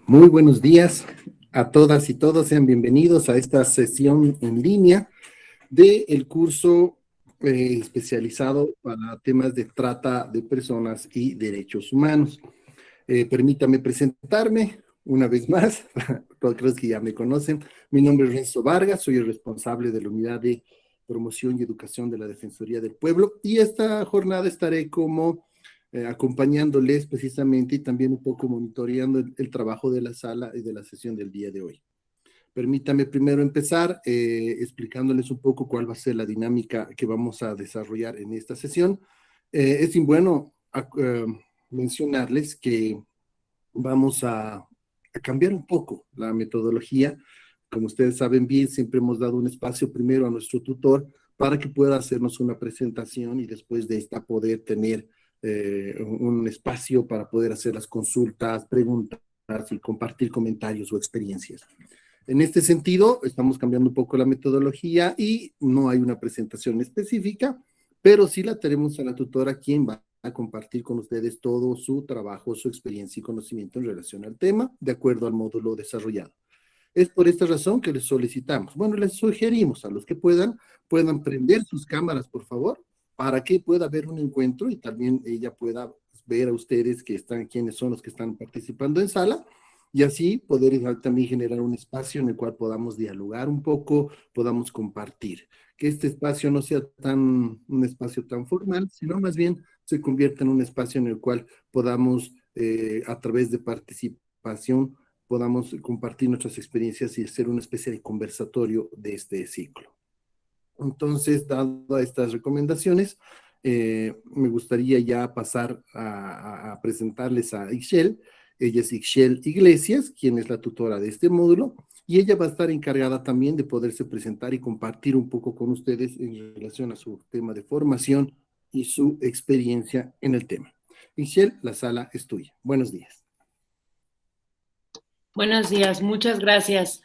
Muy buenos días a todas y todos. Sean bienvenidos a esta sesión en línea del curso especializado para temas de trata de personas y derechos humanos. Permítame presentarme una vez más, todos creo que ya me conocen. Mi nombre es Renzo Vargas, soy el responsable de la Unidad de Promoción y Educación de la Defensoría del Pueblo, y esta jornada estaré como acompañándoles precisamente y también un poco monitoreando el trabajo de la sala y de la sesión del día de hoy. Permítame primero empezar explicándoles un poco cuál va a ser la dinámica que vamos a desarrollar en esta sesión. Es bueno mencionarles que vamos a cambiar un poco la metodología. Como ustedes saben bien, siempre hemos dado un espacio primero a nuestro tutor para que pueda hacernos una presentación y después de esta poder tener un espacio para poder hacer las consultas, preguntas y compartir comentarios o experiencias. En este sentido, estamos cambiando un poco la metodología y no hay una presentación específica, pero sí la tenemos a la tutora, quien va a compartir con ustedes todo su trabajo, su experiencia y conocimiento en relación al tema, de acuerdo al módulo desarrollado. Es por esta razón que les solicitamos, bueno, les sugerimos a los que puedan prender sus cámaras, por favor, para que pueda haber un encuentro y también ella pueda ver a ustedes que están, quiénes son los que están participando en sala, y así poder también generar un espacio en el cual podamos dialogar un poco, podamos compartir. Que este espacio no sea un espacio tan formal, sino más bien se convierta en un espacio en el cual podamos, a través de participación, podamos compartir nuestras experiencias y hacer una especie de conversatorio de este ciclo. Entonces, dado estas recomendaciones, me gustaría ya pasar a presentarles a Ixchel. Ella es Ixchel Iglesias, quien es la tutora de este módulo, y ella va a estar encargada también de poderse presentar y compartir un poco con ustedes en relación a su tema de formación y su experiencia en el tema. Ixchel, la sala es tuya. Buenos días. Buenos días, muchas gracias.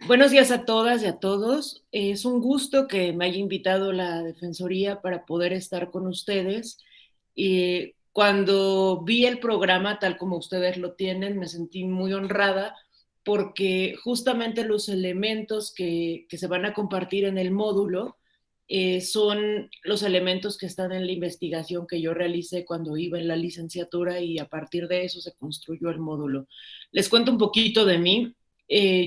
Buenos días a todas y a todos. Es un gusto que me haya invitado la Defensoría para poder estar con ustedes. Y cuando vi el programa tal como ustedes lo tienen, me sentí muy honrada porque justamente los elementos que se van a compartir en el módulo son los elementos que están en la investigación que yo realicé cuando iba en la licenciatura, y a partir de eso se construyó el módulo. Les cuento un poquito de mí.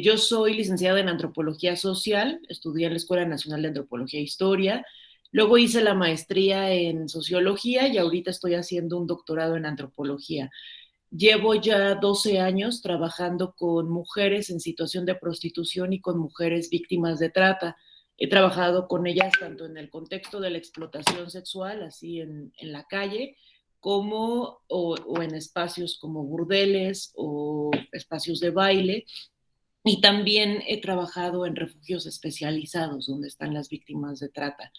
Yo soy licenciada en Antropología Social, estudié en la Escuela Nacional de Antropología e Historia, luego hice la maestría en Sociología y ahorita estoy haciendo un doctorado en Antropología. Llevo ya 12 años trabajando con mujeres en situación de prostitución y con mujeres víctimas de trata. He trabajado con ellas tanto en el contexto de la explotación sexual, así en la calle, como o en espacios como burdeles o espacios de baile. Y también he trabajado en refugios especializados donde están las víctimas de trata.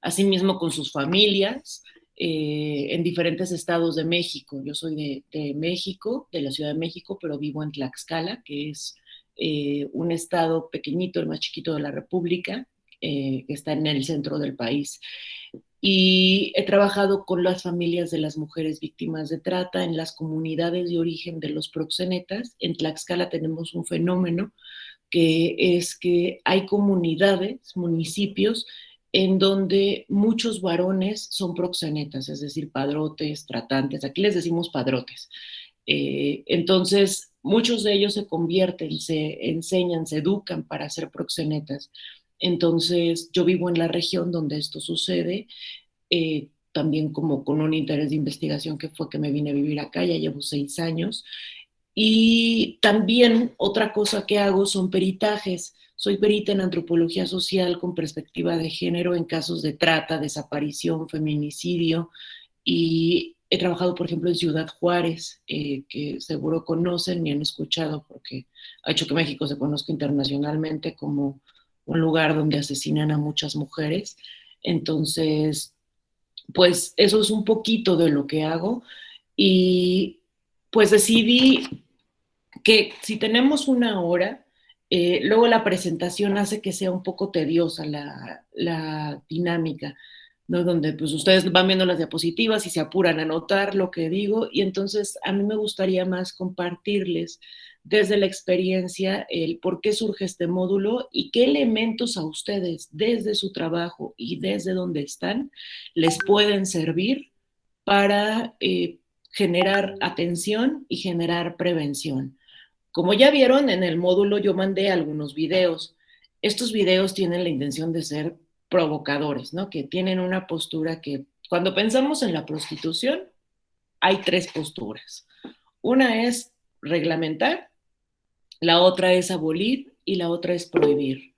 Asimismo con sus familias, en diferentes estados de México. Yo soy de México, de la Ciudad de México, pero vivo en Tlaxcala, que es un estado pequeñito, el más chiquito de la República, que está en el centro del país. Y he trabajado con las familias de las mujeres víctimas de trata en las comunidades de origen de los proxenetas. En Tlaxcala tenemos un fenómeno que es que hay comunidades, municipios, en donde muchos varones son proxenetas, es decir, padrotes, tratantes. Aquí les decimos padrotes. Entonces, muchos de ellos se convierten, se enseñan, se educan para ser proxenetas. Entonces, yo vivo en la región donde esto sucede, también como con un interés de investigación que fue que me vine a vivir acá, ya llevo 6 años. Y también otra cosa que hago son peritajes. Soy perita en antropología social con perspectiva de género en casos de trata, desaparición, feminicidio, y he trabajado, por ejemplo, en Ciudad Juárez, que seguro conocen y han escuchado porque ha hecho que México se conozca internacionalmente como un lugar donde asesinan a muchas mujeres. Entonces, pues eso es un poquito de lo que hago, y pues decidí que si tenemos una hora, luego la presentación hace que sea un poco tediosa la dinámica, ¿no? Donde pues ustedes van viendo las diapositivas y se apuran a anotar lo que digo, y entonces a mí me gustaría más compartirles desde la experiencia el por qué surge este módulo y qué elementos a ustedes desde su trabajo y desde donde están les pueden servir para generar atención y generar prevención. Como ya vieron, en el módulo yo mandé algunos videos. Estos videos tienen la intención de ser provocadores, ¿no? Que tienen una postura que cuando pensamos en la prostitución, hay tres posturas. Una es reglamentar, la otra es abolir y la otra es prohibir.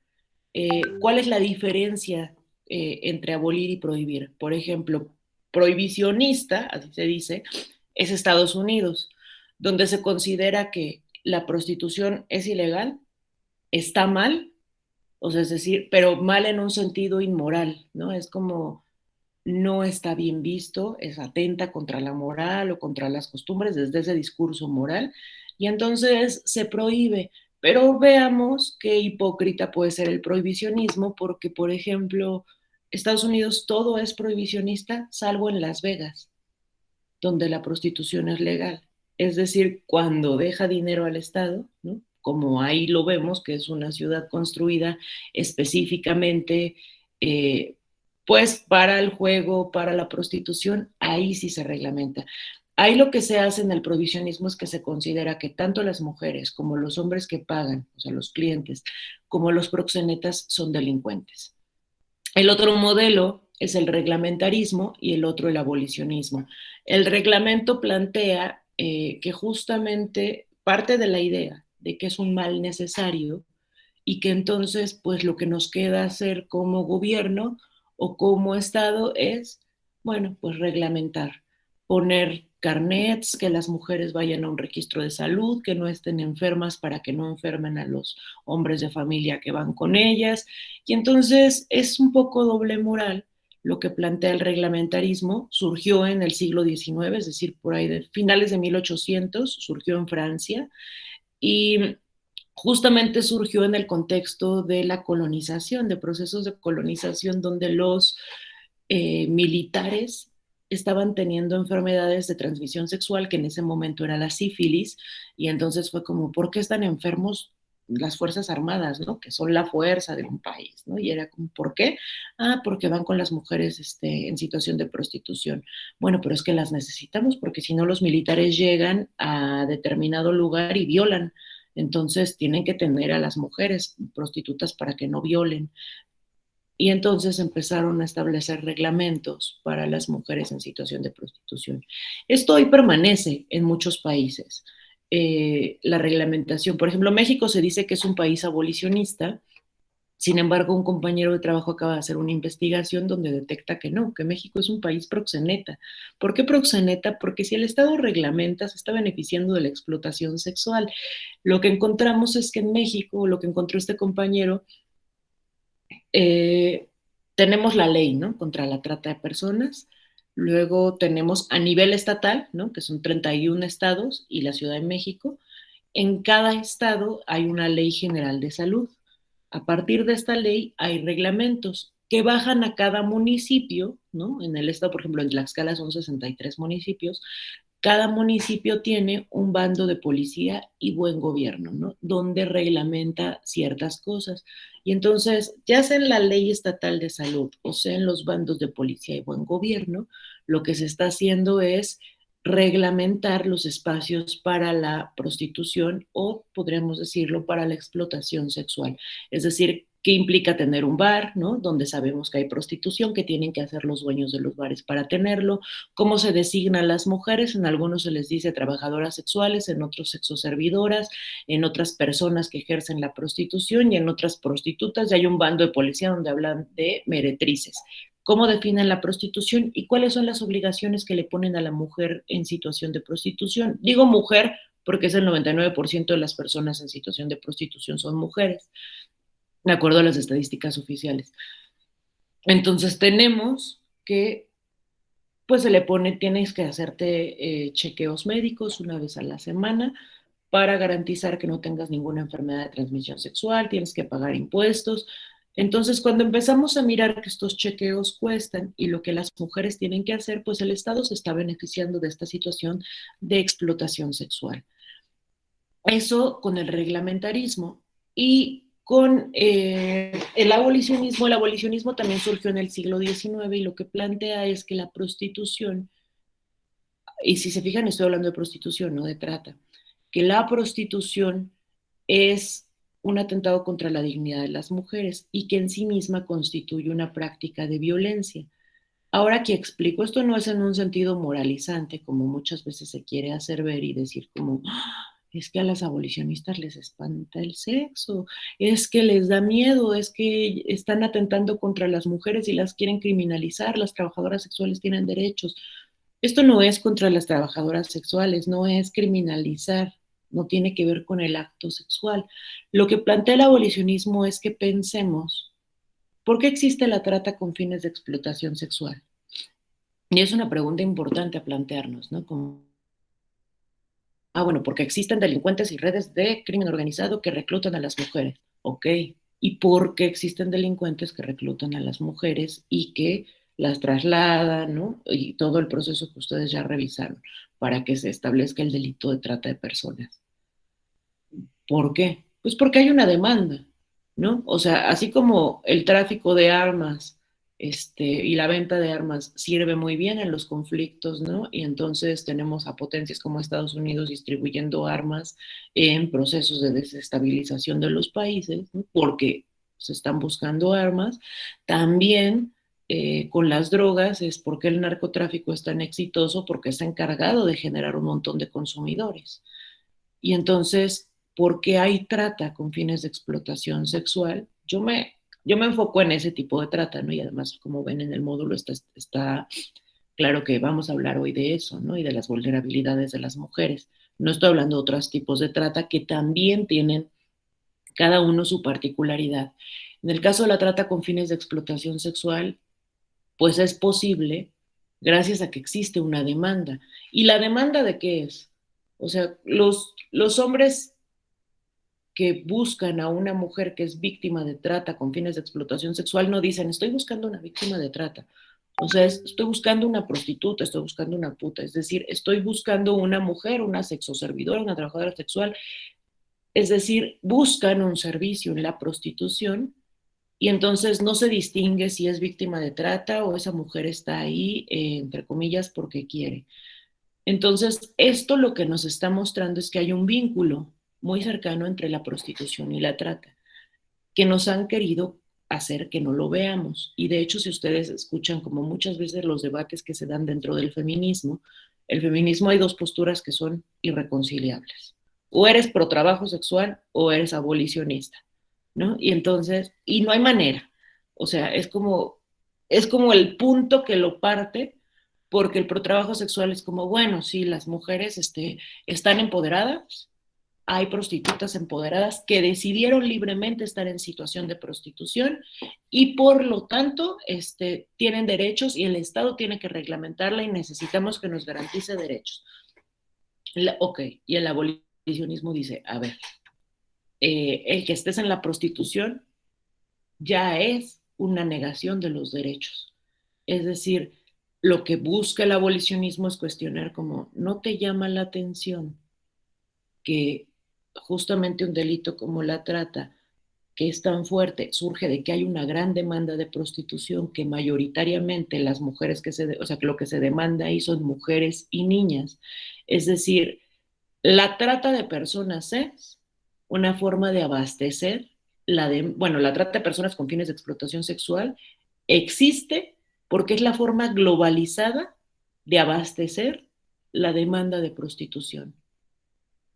¿Cuál es la diferencia entre abolir y prohibir? Por ejemplo, prohibicionista, así se dice, es Estados Unidos, donde se considera que la prostitución es ilegal, está mal, o sea, es decir, pero mal en un sentido inmoral, ¿no? Es como no está bien visto, es atenta contra la moral o contra las costumbres desde ese discurso moral, y entonces se prohíbe. Pero veamos qué hipócrita puede ser el prohibicionismo, porque, por ejemplo, Estados Unidos todo es prohibicionista, salvo en Las Vegas, donde la prostitución es legal. Es decir, cuando deja dinero al Estado, ¿no? Como ahí lo vemos, que es una ciudad construida específicamente pues para el juego, para la prostitución, ahí sí se reglamenta. Ahí lo que se hace en el prohibicionismo es que se considera que tanto las mujeres como los hombres que pagan, o sea, los clientes, como los proxenetas son delincuentes. El otro modelo es el reglamentarismo y el otro el abolicionismo. El reglamento plantea que justamente parte de la idea de que es un mal necesario y que entonces pues lo que nos queda hacer como gobierno o como Estado es, bueno, pues reglamentar, poner carnets, que las mujeres vayan a un registro de salud, que no estén enfermas para que no enfermen a los hombres de familia que van con ellas. Y entonces es un poco doble moral lo que plantea el reglamentarismo. Surgió en el siglo XIX, es decir, por ahí de finales de 1800, surgió en Francia y justamente surgió en el contexto de la colonización, de procesos de colonización donde los militares estaban teniendo enfermedades de transmisión sexual, que en ese momento era la sífilis, y entonces fue como, ¿por qué están enfermos las Fuerzas Armadas, ¿no? Que son la fuerza de un país, ¿no? Y era como, ¿por qué? Ah, porque van con las mujeres en situación de prostitución. Bueno, pero es que las necesitamos porque si no los militares llegan a determinado lugar y violan. Entonces tienen que tener a las mujeres prostitutas para que no violen. Y entonces empezaron a establecer reglamentos para las mujeres en situación de prostitución. Esto hoy permanece en muchos países. La reglamentación, por ejemplo, México se dice que es un país abolicionista. Sin embargo, un compañero de trabajo acaba de hacer una investigación donde detecta que no, que México es un país proxeneta. ¿Por qué proxeneta? Porque si el Estado reglamenta, se está beneficiando de la explotación sexual. Lo que encontramos es que en México, lo que encontró este compañero, eh, tenemos la ley, ¿no? Contra la trata de personas. Luego tenemos a nivel estatal, ¿no? Que son 31 estados y la Ciudad de México. En cada estado hay una ley general de salud. A partir de esta ley hay reglamentos que bajan a cada municipio, ¿no? En el estado, por ejemplo, en Tlaxcala son 63 municipios. Cada municipio tiene un bando de policía y buen gobierno, ¿no? Donde reglamenta ciertas cosas. Y entonces, ya sea en la ley estatal de salud o sea en los bandos de policía y buen gobierno, lo que se está haciendo es reglamentar los espacios para la prostitución o, podríamos decirlo, para la explotación sexual. Es decir, qué implica tener un bar, ¿no? Donde sabemos que hay prostitución, que tienen que hacer los dueños de los bares para tenerlo, cómo se designan las mujeres, en algunos se les dice trabajadoras sexuales, en otros sexoservidoras, en otras personas que ejercen la prostitución y en otras prostitutas, y hay un bando de policía donde hablan de meretrices. ¿Cómo definen la prostitución y cuáles son las obligaciones que le ponen a la mujer en situación de prostitución? Digo mujer porque es el 99% de las personas en situación de prostitución son mujeres, de acuerdo a las estadísticas oficiales. Entonces tenemos que pues se le pone, tienes que hacerte chequeos médicos una vez a la semana para garantizar que no tengas ninguna enfermedad de transmisión sexual, tienes que pagar impuestos. Entonces, cuando empezamos a mirar que estos chequeos cuestan y lo que las mujeres tienen que hacer, pues el Estado se está beneficiando de esta situación de explotación sexual. Eso con el reglamentarismo. Y con el abolicionismo también surgió en el siglo XIX y lo que plantea es que la prostitución, y si se fijan estoy hablando de prostitución, no de trata, que la prostitución es un atentado contra la dignidad de las mujeres y que en sí misma constituye una práctica de violencia. Ahora que explico, esto no es en un sentido moralizante, como muchas veces se quiere hacer ver y decir como, "Ah, es que a las abolicionistas les espanta el sexo, es que les da miedo, es que están atentando contra las mujeres y las quieren criminalizar, las trabajadoras sexuales tienen derechos". Esto no es contra las trabajadoras sexuales, no es criminalizar, no tiene que ver con el acto sexual. Lo que plantea el abolicionismo es que pensemos, ¿por qué existe la trata con fines de explotación sexual? Y es una pregunta importante a plantearnos, ¿no? Como, bueno, porque existen delincuentes y redes de crimen organizado que reclutan a las mujeres. Ok. ¿Y por qué existen delincuentes que reclutan a las mujeres y que las trasladan, ¿no? Y todo el proceso que ustedes ya revisaron para que se establezca el delito de trata de personas. ¿Por qué? Pues porque hay una demanda, ¿no? O sea, así como el tráfico de armas, y la venta de armas sirve muy bien en los conflictos, ¿no? Y entonces tenemos a potencias como Estados Unidos distribuyendo armas en procesos de desestabilización de los países, ¿no? Porque se están buscando armas. También con las drogas es porque el narcotráfico es tan exitoso, porque está encargado de generar un montón de consumidores. Y entonces, ¿por qué hay trata con fines de explotación sexual? Yo me enfoco en ese tipo de trata, ¿no? Y además, como ven en el módulo, está claro que vamos a hablar hoy de eso, ¿no? Y de las vulnerabilidades de las mujeres. No estoy hablando de otros tipos de trata que también tienen cada uno su particularidad. En el caso de la trata con fines de explotación sexual, pues es posible gracias a que existe una demanda. ¿Y la demanda de qué es? O sea, los hombres que buscan a una mujer que es víctima de trata con fines de explotación sexual no dicen, estoy buscando una víctima de trata. O sea, estoy buscando una prostituta, estoy buscando una puta. Es decir, estoy buscando una mujer, una sexoservidora, una trabajadora sexual. Es decir, buscan un servicio en la prostitución y entonces no se distingue si es víctima de trata o esa mujer está ahí, entre comillas, porque quiere. Entonces, esto lo que nos está mostrando es que hay un vínculo muy cercano entre la prostitución y la trata, que nos han querido hacer que no lo veamos. Y de hecho, si ustedes escuchan como muchas veces los debates que se dan dentro del feminismo, el feminismo hay dos posturas que son irreconciliables. O eres pro trabajo sexual o eres abolicionista, ¿no? Y entonces, y no hay manera. O sea, es como el punto que lo parte, porque el protrabajo sexual es como, bueno, sí, las mujeres están empoderadas, hay prostitutas empoderadas que decidieron libremente estar en situación de prostitución y por lo tanto tienen derechos y el Estado tiene que reglamentarla y necesitamos que nos garantice derechos. Ok, y el abolicionismo dice, a ver, el que estés en la prostitución ya es una negación de los derechos. Es decir, lo que busca el abolicionismo es cuestionar como, ¿no te llama la atención que justamente un delito como la trata, que es tan fuerte, surge de que hay una gran demanda de prostitución que mayoritariamente las mujeres o sea, que lo que se demanda ahí son mujeres y niñas? Es decir, la trata de personas es una forma de abastecer bueno, la trata de personas con fines de explotación sexual existe porque es la forma globalizada de abastecer la demanda de prostitución.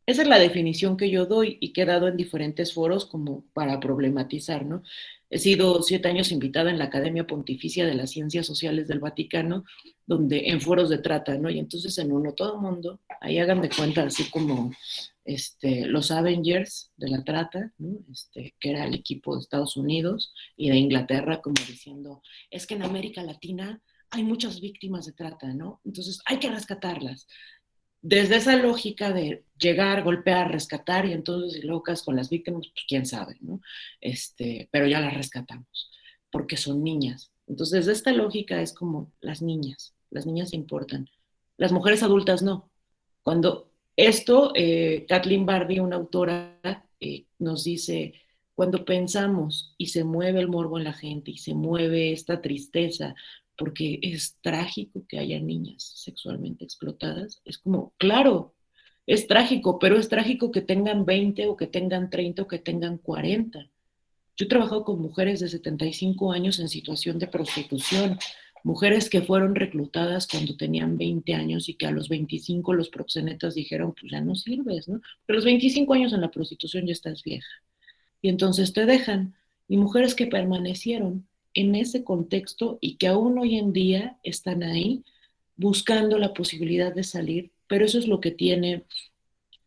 Esa es la definición que yo doy y que he dado en diferentes foros como para problematizar, ¿no? He sido 7 años invitada en la Academia Pontificia de las Ciencias Sociales del Vaticano, donde en foros de trata, ¿no? Y entonces en uno todo el mundo, ahí hagan de cuenta, así como los Avengers de la trata, ¿no? Que era el equipo de Estados Unidos y de Inglaterra, como diciendo, es que en América Latina hay muchas víctimas de trata, ¿no? Entonces hay que rescatarlas desde esa lógica de llegar, golpear, rescatar, y entonces si locas con las víctimas, pues quién sabe, ¿no? Pero ya las rescatamos, porque son niñas. Entonces, desde esta lógica es como las niñas importan. Las mujeres adultas no. Cuando Esto, Kathleen Bardi, una autora, nos dice, cuando pensamos y se mueve el morbo en la gente y se mueve esta tristeza, porque es trágico que haya niñas sexualmente explotadas, es como, claro, es trágico, pero es trágico que tengan 20 o que tengan 30 o que tengan 40. Yo he trabajado con mujeres de 75 años en situación de prostitución, mujeres que fueron reclutadas cuando tenían 20 años y que a los 25 los proxenetas dijeron, pues ya no sirves, ¿no? Pero a los 25 años en la prostitución ya estás vieja. Y entonces te dejan. Y mujeres que permanecieron en ese contexto y que aún hoy en día están ahí buscando la posibilidad de salir, pero eso es lo que tiene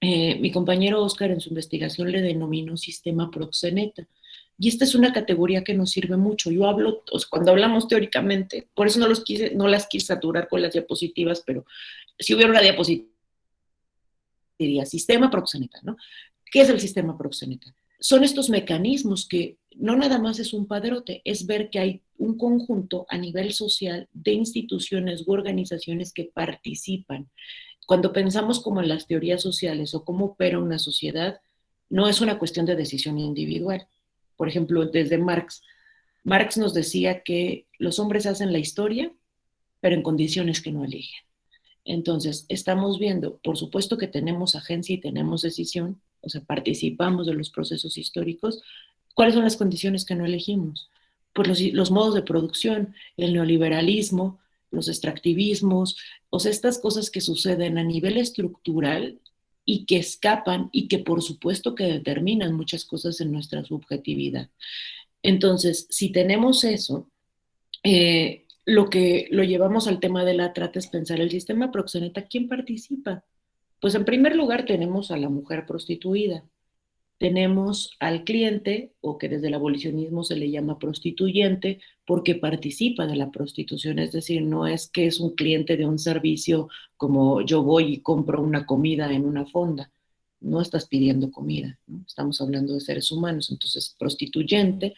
mi compañero Oscar en su investigación le denominó sistema proxeneta. Y esta es una categoría que nos sirve mucho. Yo hablo, o sea, cuando hablamos teóricamente, por eso no las quise saturar con las diapositivas, pero si hubiera una diapositiva, diría sistema proxeneta, ¿no? ¿Qué es el sistema proxeneta? Son estos mecanismos que no nada más es un padrote, es ver que hay un conjunto a nivel social de instituciones u organizaciones que participan. Cuando pensamos como en las teorías sociales o cómo opera una sociedad, no es una cuestión de decisión individual. Por ejemplo, desde Marx, Marx nos decía que los hombres hacen la historia, pero en condiciones que no eligen. Entonces, estamos viendo, por supuesto que tenemos agencia y tenemos decisión, o sea, participamos de los procesos históricos. ¿Cuáles son las condiciones que no elegimos? Pues los modos de producción, el neoliberalismo, los extractivismos, o sea, estas cosas que suceden a nivel estructural y que escapan y que por supuesto que determinan muchas cosas en nuestra subjetividad. Entonces, si tenemos eso, lo que lo llevamos al tema de la trata es pensar el sistema proxeneta, ¿quién participa? Pues en primer lugar tenemos a la mujer prostituida, tenemos al cliente, o que desde el abolicionismo se le llama prostituyente, porque participa de la prostitución, es decir, no es que es un cliente de un servicio como yo voy y compro una comida en una fonda, no estás pidiendo comida, ¿no? Estamos hablando de seres humanos, entonces prostituyente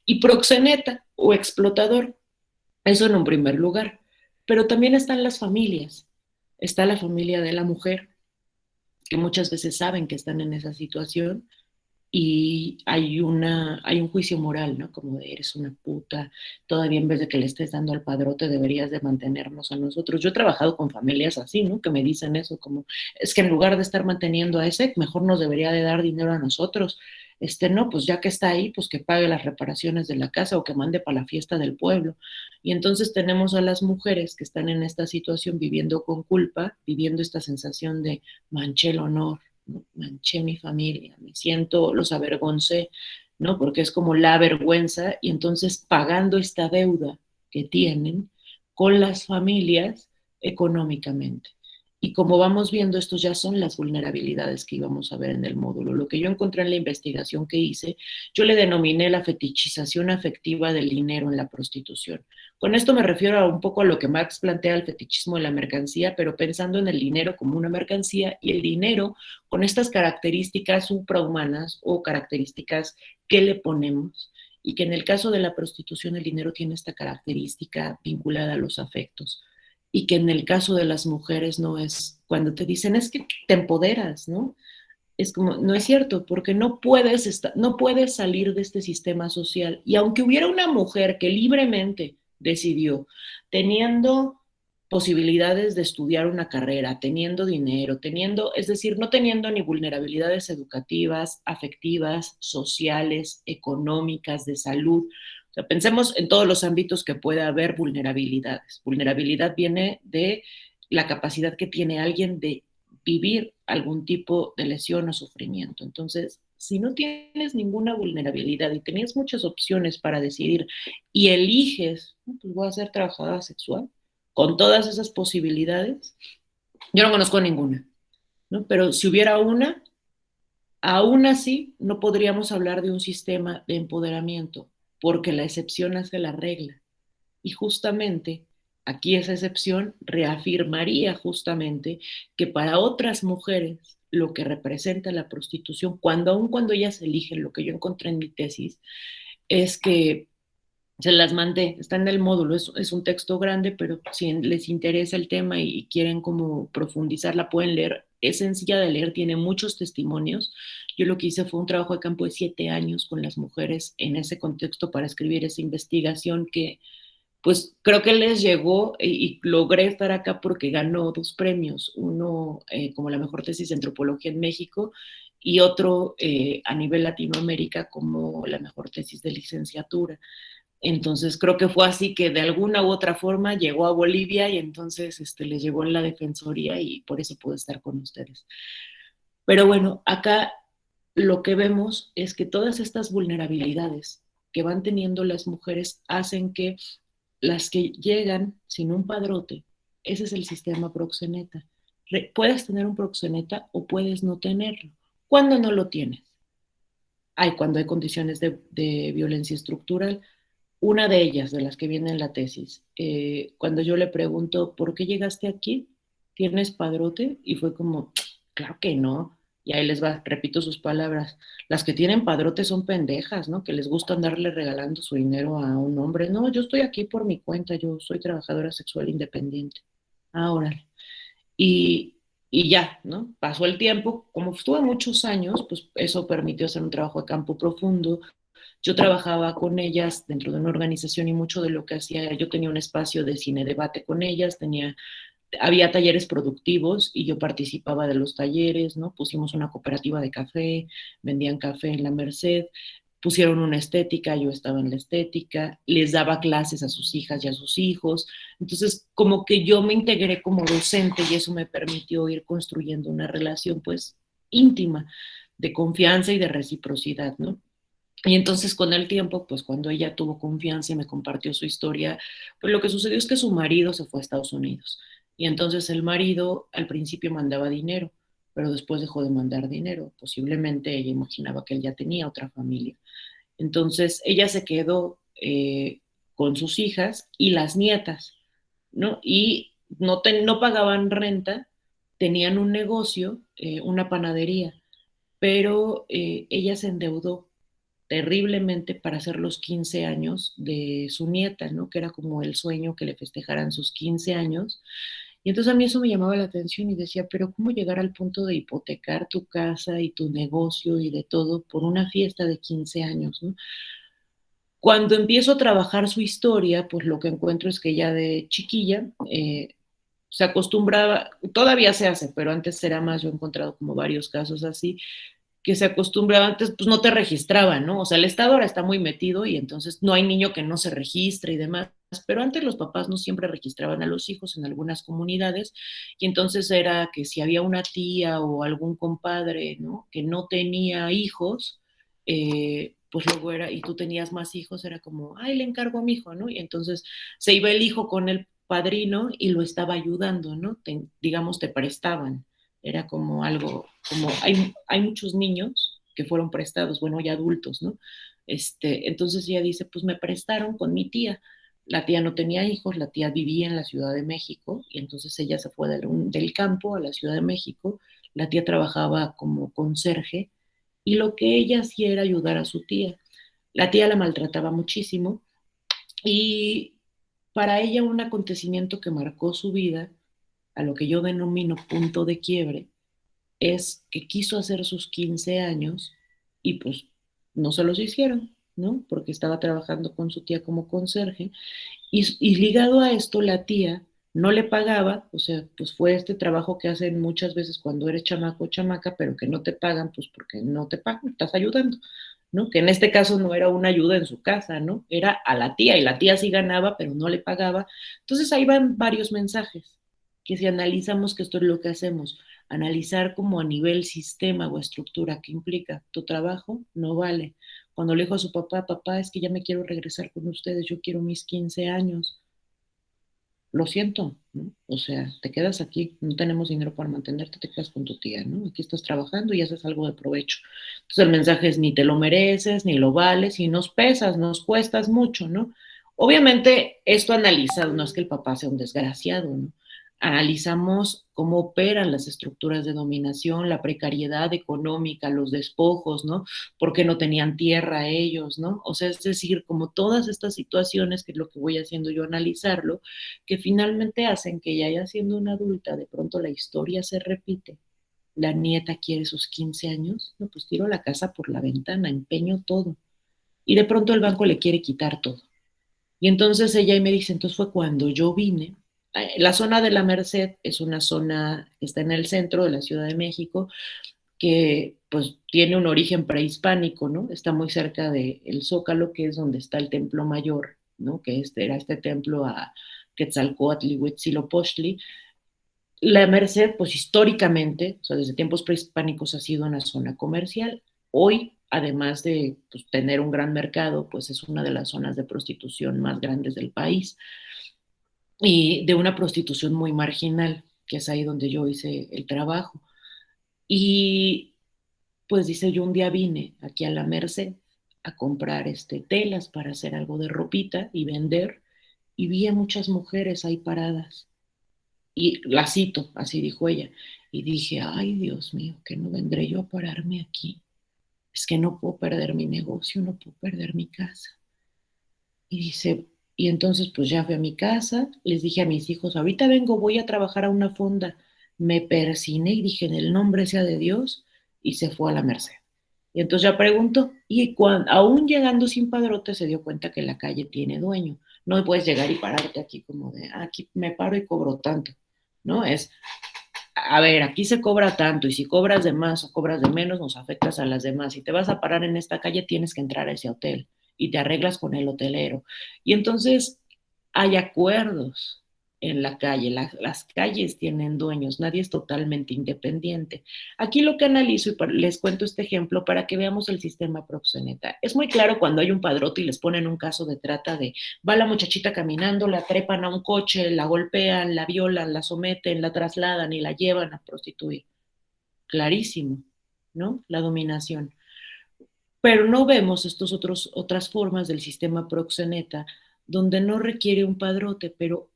y proxeneta o explotador. Eso en un primer lugar. Pero también están las familias. Está la familia de la mujer, que muchas veces saben que están en esa situación y hay un juicio moral, ¿no? Como de eres una puta, todavía en vez de que le estés dando al padrote deberías de mantenernos a nosotros. Yo he trabajado con familias así, ¿no? Que me dicen eso, como es que en lugar de estar manteniendo a ese, mejor nos debería de dar dinero a nosotros. No, pues ya que está ahí, pues que pague las reparaciones de la casa o que mande para la fiesta del pueblo. Y entonces tenemos a las mujeres que están en esta situación viviendo con culpa, viviendo esta sensación de manché el honor, ¿no? Manché mi familia, me siento, los avergoncé, ¿no? Porque es como la vergüenza y entonces pagando esta deuda que tienen con las familias económicamente. Y como vamos viendo, estos ya son las vulnerabilidades que íbamos a ver en el módulo. Lo que yo encontré en la investigación que hice, yo le denominé la fetichización afectiva del dinero en la prostitución. Con esto me refiero a un poco a lo que Marx plantea el fetichismo de la mercancía, pero pensando en el dinero como una mercancía y el dinero con estas características suprahumanas o características que le ponemos y que en el caso de la prostitución el dinero tiene esta característica vinculada a los afectos y que en el caso de las mujeres no es cuando te dicen es que te empoderas, ¿no? Es como, no es cierto, porque no puedes salir de este sistema social. Y aunque hubiera una mujer que libremente decidió, teniendo posibilidades de estudiar una carrera, teniendo dinero, es decir, no teniendo ni vulnerabilidades educativas, afectivas, sociales, económicas, de salud. O sea, pensemos en todos los ámbitos que puede haber vulnerabilidades. Vulnerabilidad viene de la capacidad que tiene alguien de vivir algún tipo de lesión o sufrimiento. Entonces, si no tienes ninguna vulnerabilidad y tenías muchas opciones para decidir y eliges, ¿no? Pues voy a ser trabajadora sexual, con todas esas posibilidades, yo no conozco ninguna, ¿no? Pero si hubiera una, aún así no podríamos hablar de un sistema de empoderamiento, porque la excepción hace la regla. Y justamente aquí esa excepción reafirmaría justamente que para otras mujeres lo que representa la prostitución, aun cuando ellas eligen, lo que yo encontré en mi tesis, es que Se las mandé, está en el módulo, es un texto grande, pero si les interesa el tema y quieren como profundizar, la pueden leer. Es sencilla de leer, tiene muchos testimonios. Yo lo que hice fue un trabajo de campo de 7 años con las mujeres en ese contexto para escribir esa investigación que pues creo que les llegó y logré estar acá porque ganó 2 premios, uno como la mejor tesis de antropología en México y otro a nivel Latinoamérica como la mejor tesis de licenciatura. Entonces creo que fue así que de alguna u otra forma llegó a Bolivia y entonces les llegó en la defensoría y por eso pude estar con ustedes. Pero bueno, acá lo que vemos es que todas estas vulnerabilidades que van teniendo las mujeres hacen que las que llegan sin un padrote, ese es el sistema proxeneta. Puedes tener un proxeneta o puedes no tenerlo. ¿Cuándo no lo tienes? Cuando hay condiciones de violencia estructural. Una de ellas, de las que viene en la tesis, cuando yo le pregunto, ¿por qué llegaste aquí? ¿Tienes padrote? Y fue como, claro que no. Y ahí les va, repito sus palabras. Las que tienen padrote son pendejas, ¿no? Que les gusta andarle regalando su dinero a un hombre. No, yo estoy aquí por mi cuenta, yo soy trabajadora sexual independiente. Ahora, y, y ya, ¿no? Pasó el tiempo, como estuve muchos años, pues eso permitió hacer un trabajo de campo profundo. Yo trabajaba con ellas dentro de una organización y mucho de lo que hacía, yo tenía un espacio de cine debate con ellas, había talleres productivos y yo participaba de los talleres, ¿no? Pusimos una cooperativa de café, vendían café en la Merced, pusieron una estética, yo estaba en la estética, les daba clases a sus hijas y a sus hijos, entonces como que yo me integré como docente y eso me permitió ir construyendo una relación pues íntima, de confianza y de reciprocidad, ¿no? Y entonces con el tiempo, pues cuando ella tuvo confianza y me compartió su historia, pues lo que sucedió es que su marido se fue a Estados Unidos. Y entonces el marido al principio mandaba dinero, pero después dejó de mandar dinero. Posiblemente ella imaginaba que él ya tenía otra familia. Entonces ella se quedó con sus hijas y las nietas, ¿no? Y no pagaban renta, tenían un negocio, una panadería, pero ella se endeudó terriblemente para hacer los 15 años de su nieta, ¿no? Que era como el sueño que le festejaran sus 15 años. Y entonces a mí eso me llamaba la atención y decía, pero ¿cómo llegar al punto de hipotecar tu casa y tu negocio y de todo por una fiesta de 15 años, ¿no? Cuando empiezo a trabajar su historia, pues lo que encuentro es que ella de chiquilla se acostumbraba, todavía se hace, pero antes era más, yo he encontrado como varios casos así, que se acostumbraba antes, pues no te registraban, ¿no? O sea, el Estado ahora está muy metido y entonces no hay niño que no se registre y demás, pero antes los papás no siempre registraban a los hijos en algunas comunidades y entonces era que si había una tía o algún compadre, ¿no? Que no tenía hijos, pues luego era, y tú tenías más hijos, era como, ay, le encargo a mi hijo, ¿no? Y entonces se iba el hijo con el padrino y lo estaba ayudando, ¿no? Digamos, te prestaban. Era como algo, como hay muchos niños que fueron prestados, bueno, ya adultos, ¿no? Entonces ella dice, pues me prestaron con mi tía. La tía no tenía hijos, la tía vivía en la Ciudad de México y entonces ella se fue del campo a la Ciudad de México. La tía trabajaba como conserje y lo que ella hacía era ayudar a su tía. La tía la maltrataba muchísimo y para ella un acontecimiento que marcó su vida, a lo que yo denomino punto de quiebre, es que quiso hacer sus 15 años y pues no se los hicieron, ¿no? Porque estaba trabajando con su tía como conserje y ligado a esto la tía no le pagaba, o sea, pues fue este trabajo que hacen muchas veces cuando eres chamaco o chamaca, pero que no te pagan, pues porque no te pagan, estás ayudando, ¿no? Que en este caso no era una ayuda en su casa, ¿no? Era a la tía y la tía sí ganaba, pero no le pagaba. Entonces ahí van varios mensajes, que si analizamos que esto es lo que hacemos, analizar como a nivel sistema o estructura que implica tu trabajo, no vale. Cuando le dijo a su papá, papá, es que ya me quiero regresar con ustedes, yo quiero mis 15 años, lo siento, ¿no? O sea, te quedas aquí, no tenemos dinero para mantenerte, te quedas con tu tía, ¿no? Aquí estás trabajando y haces algo de provecho. Entonces el mensaje es ni te lo mereces, ni lo vales, y nos pesas, nos cuestas mucho, ¿no? Obviamente esto analizado, no es que el papá sea un desgraciado, ¿no? analizamos cómo operan las estructuras de dominación, la precariedad económica, los despojos, ¿no? ¿Por qué no tenían tierra ellos, ¿no? O sea, es decir, como todas estas situaciones, que es lo que voy haciendo yo, analizarlo, que finalmente hacen que ya siendo una adulta, de pronto la historia se repite. La nieta quiere sus 15 años, no, pues tiro la casa por la ventana, empeño todo. Y de pronto el banco le quiere quitar todo. Y entonces ella me dice, entonces fue cuando yo vine. La zona de la Merced es una zona que está en el centro de la Ciudad de México, que pues tiene un origen prehispánico, ¿no? Está muy cerca del Zócalo, que es donde está el Templo Mayor, ¿no? Que era este templo a Quetzalcóatl y Huitzilopochtli. La Merced, pues históricamente, o sea, desde tiempos prehispánicos ha sido una zona comercial. Hoy, además de pues, tener un gran mercado, pues es una de las zonas de prostitución más grandes del país y de una prostitución muy marginal, que es ahí donde yo hice el trabajo. Y pues dice, yo un día vine aquí a la Merced a comprar telas para hacer algo de ropita y vender, y vi a muchas mujeres ahí paradas. Y la cito, así dijo ella. Y dije, ay, Dios mío, que no vendré yo a pararme aquí. Es que no puedo perder mi negocio, no puedo perder mi casa. Y dice, y entonces pues ya fui a mi casa, les dije a mis hijos, ahorita vengo, voy a trabajar a una fonda. Me persiné y dije, en el nombre sea de Dios, y se fue a la Merced. Y entonces ya preguntó, y aún llegando sin padrote se dio cuenta que la calle tiene dueño. No puedes llegar y pararte aquí como de, aquí me paro y cobro tanto, ¿no? Es, a ver, aquí se cobra tanto, y si cobras de más o cobras de menos, nos afectas a las demás. Si te vas a parar en esta calle, tienes que entrar a ese hotel y te arreglas con el hotelero. Y entonces hay acuerdos en la calle, las calles tienen dueños, nadie es totalmente independiente. Aquí lo que analizo, y les cuento este ejemplo para que veamos el sistema proxeneta. Es muy claro cuando hay un padrote y les ponen un caso de trata de, va la muchachita caminando, la trepan a un coche, la golpean, la violan, la someten, la trasladan y la llevan a prostituir. Clarísimo, ¿no? La dominación. Pero no vemos otras formas del sistema proxeneta donde no requiere un padrote, pero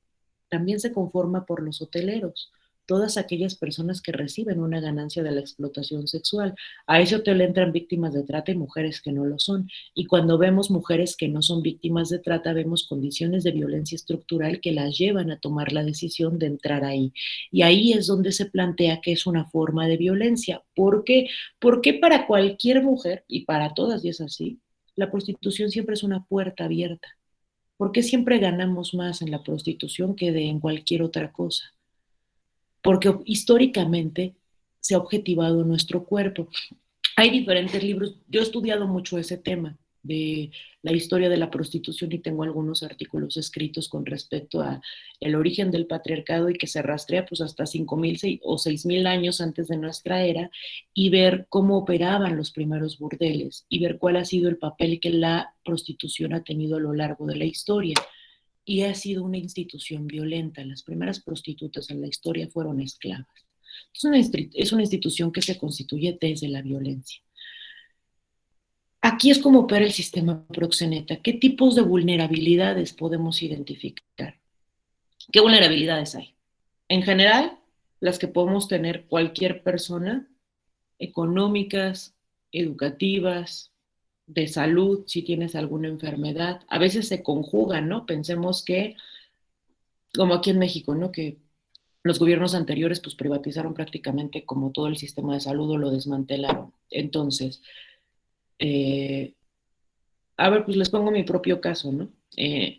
también se conforma por los hoteleros, todas aquellas personas que reciben una ganancia de la explotación sexual. A ese hotel entran víctimas de trata y mujeres que no lo son. Y cuando vemos mujeres que no son víctimas de trata, vemos condiciones de violencia estructural que las llevan a tomar la decisión de entrar ahí. Y ahí es donde se plantea que es una forma de violencia. ¿Por qué? Porque para cualquier mujer, y para todas y es así, la prostitución siempre es una puerta abierta. ¿Por qué siempre ganamos más en la prostitución que en cualquier otra cosa? Porque históricamente se ha objetivado nuestro cuerpo. Hay diferentes libros, yo he estudiado mucho ese tema de la historia de la prostitución y tengo algunos artículos escritos con respecto a el origen del patriarcado y que se rastrea pues hasta 5,000 o 6,000 años antes de nuestra era y ver cómo operaban los primeros burdeles y ver cuál ha sido el papel que la prostitución ha tenido a lo largo de la historia. Y ha sido una institución violenta. Las primeras prostitutas en la historia fueron esclavas. Es una institución que se constituye desde la violencia. Aquí es como opera el sistema proxeneta. ¿Qué tipos de vulnerabilidades podemos identificar? ¿Qué vulnerabilidades hay? En general, las que podemos tener cualquier persona, económicas, educativas, de salud, si tienes alguna enfermedad. A veces se conjugan, ¿no? Pensemos que, como aquí en México, ¿no? Que los gobiernos anteriores pues privatizaron prácticamente como todo el sistema de salud o lo desmantelaron. Entonces, eh, a ver, pues les pongo mi propio caso, ¿no?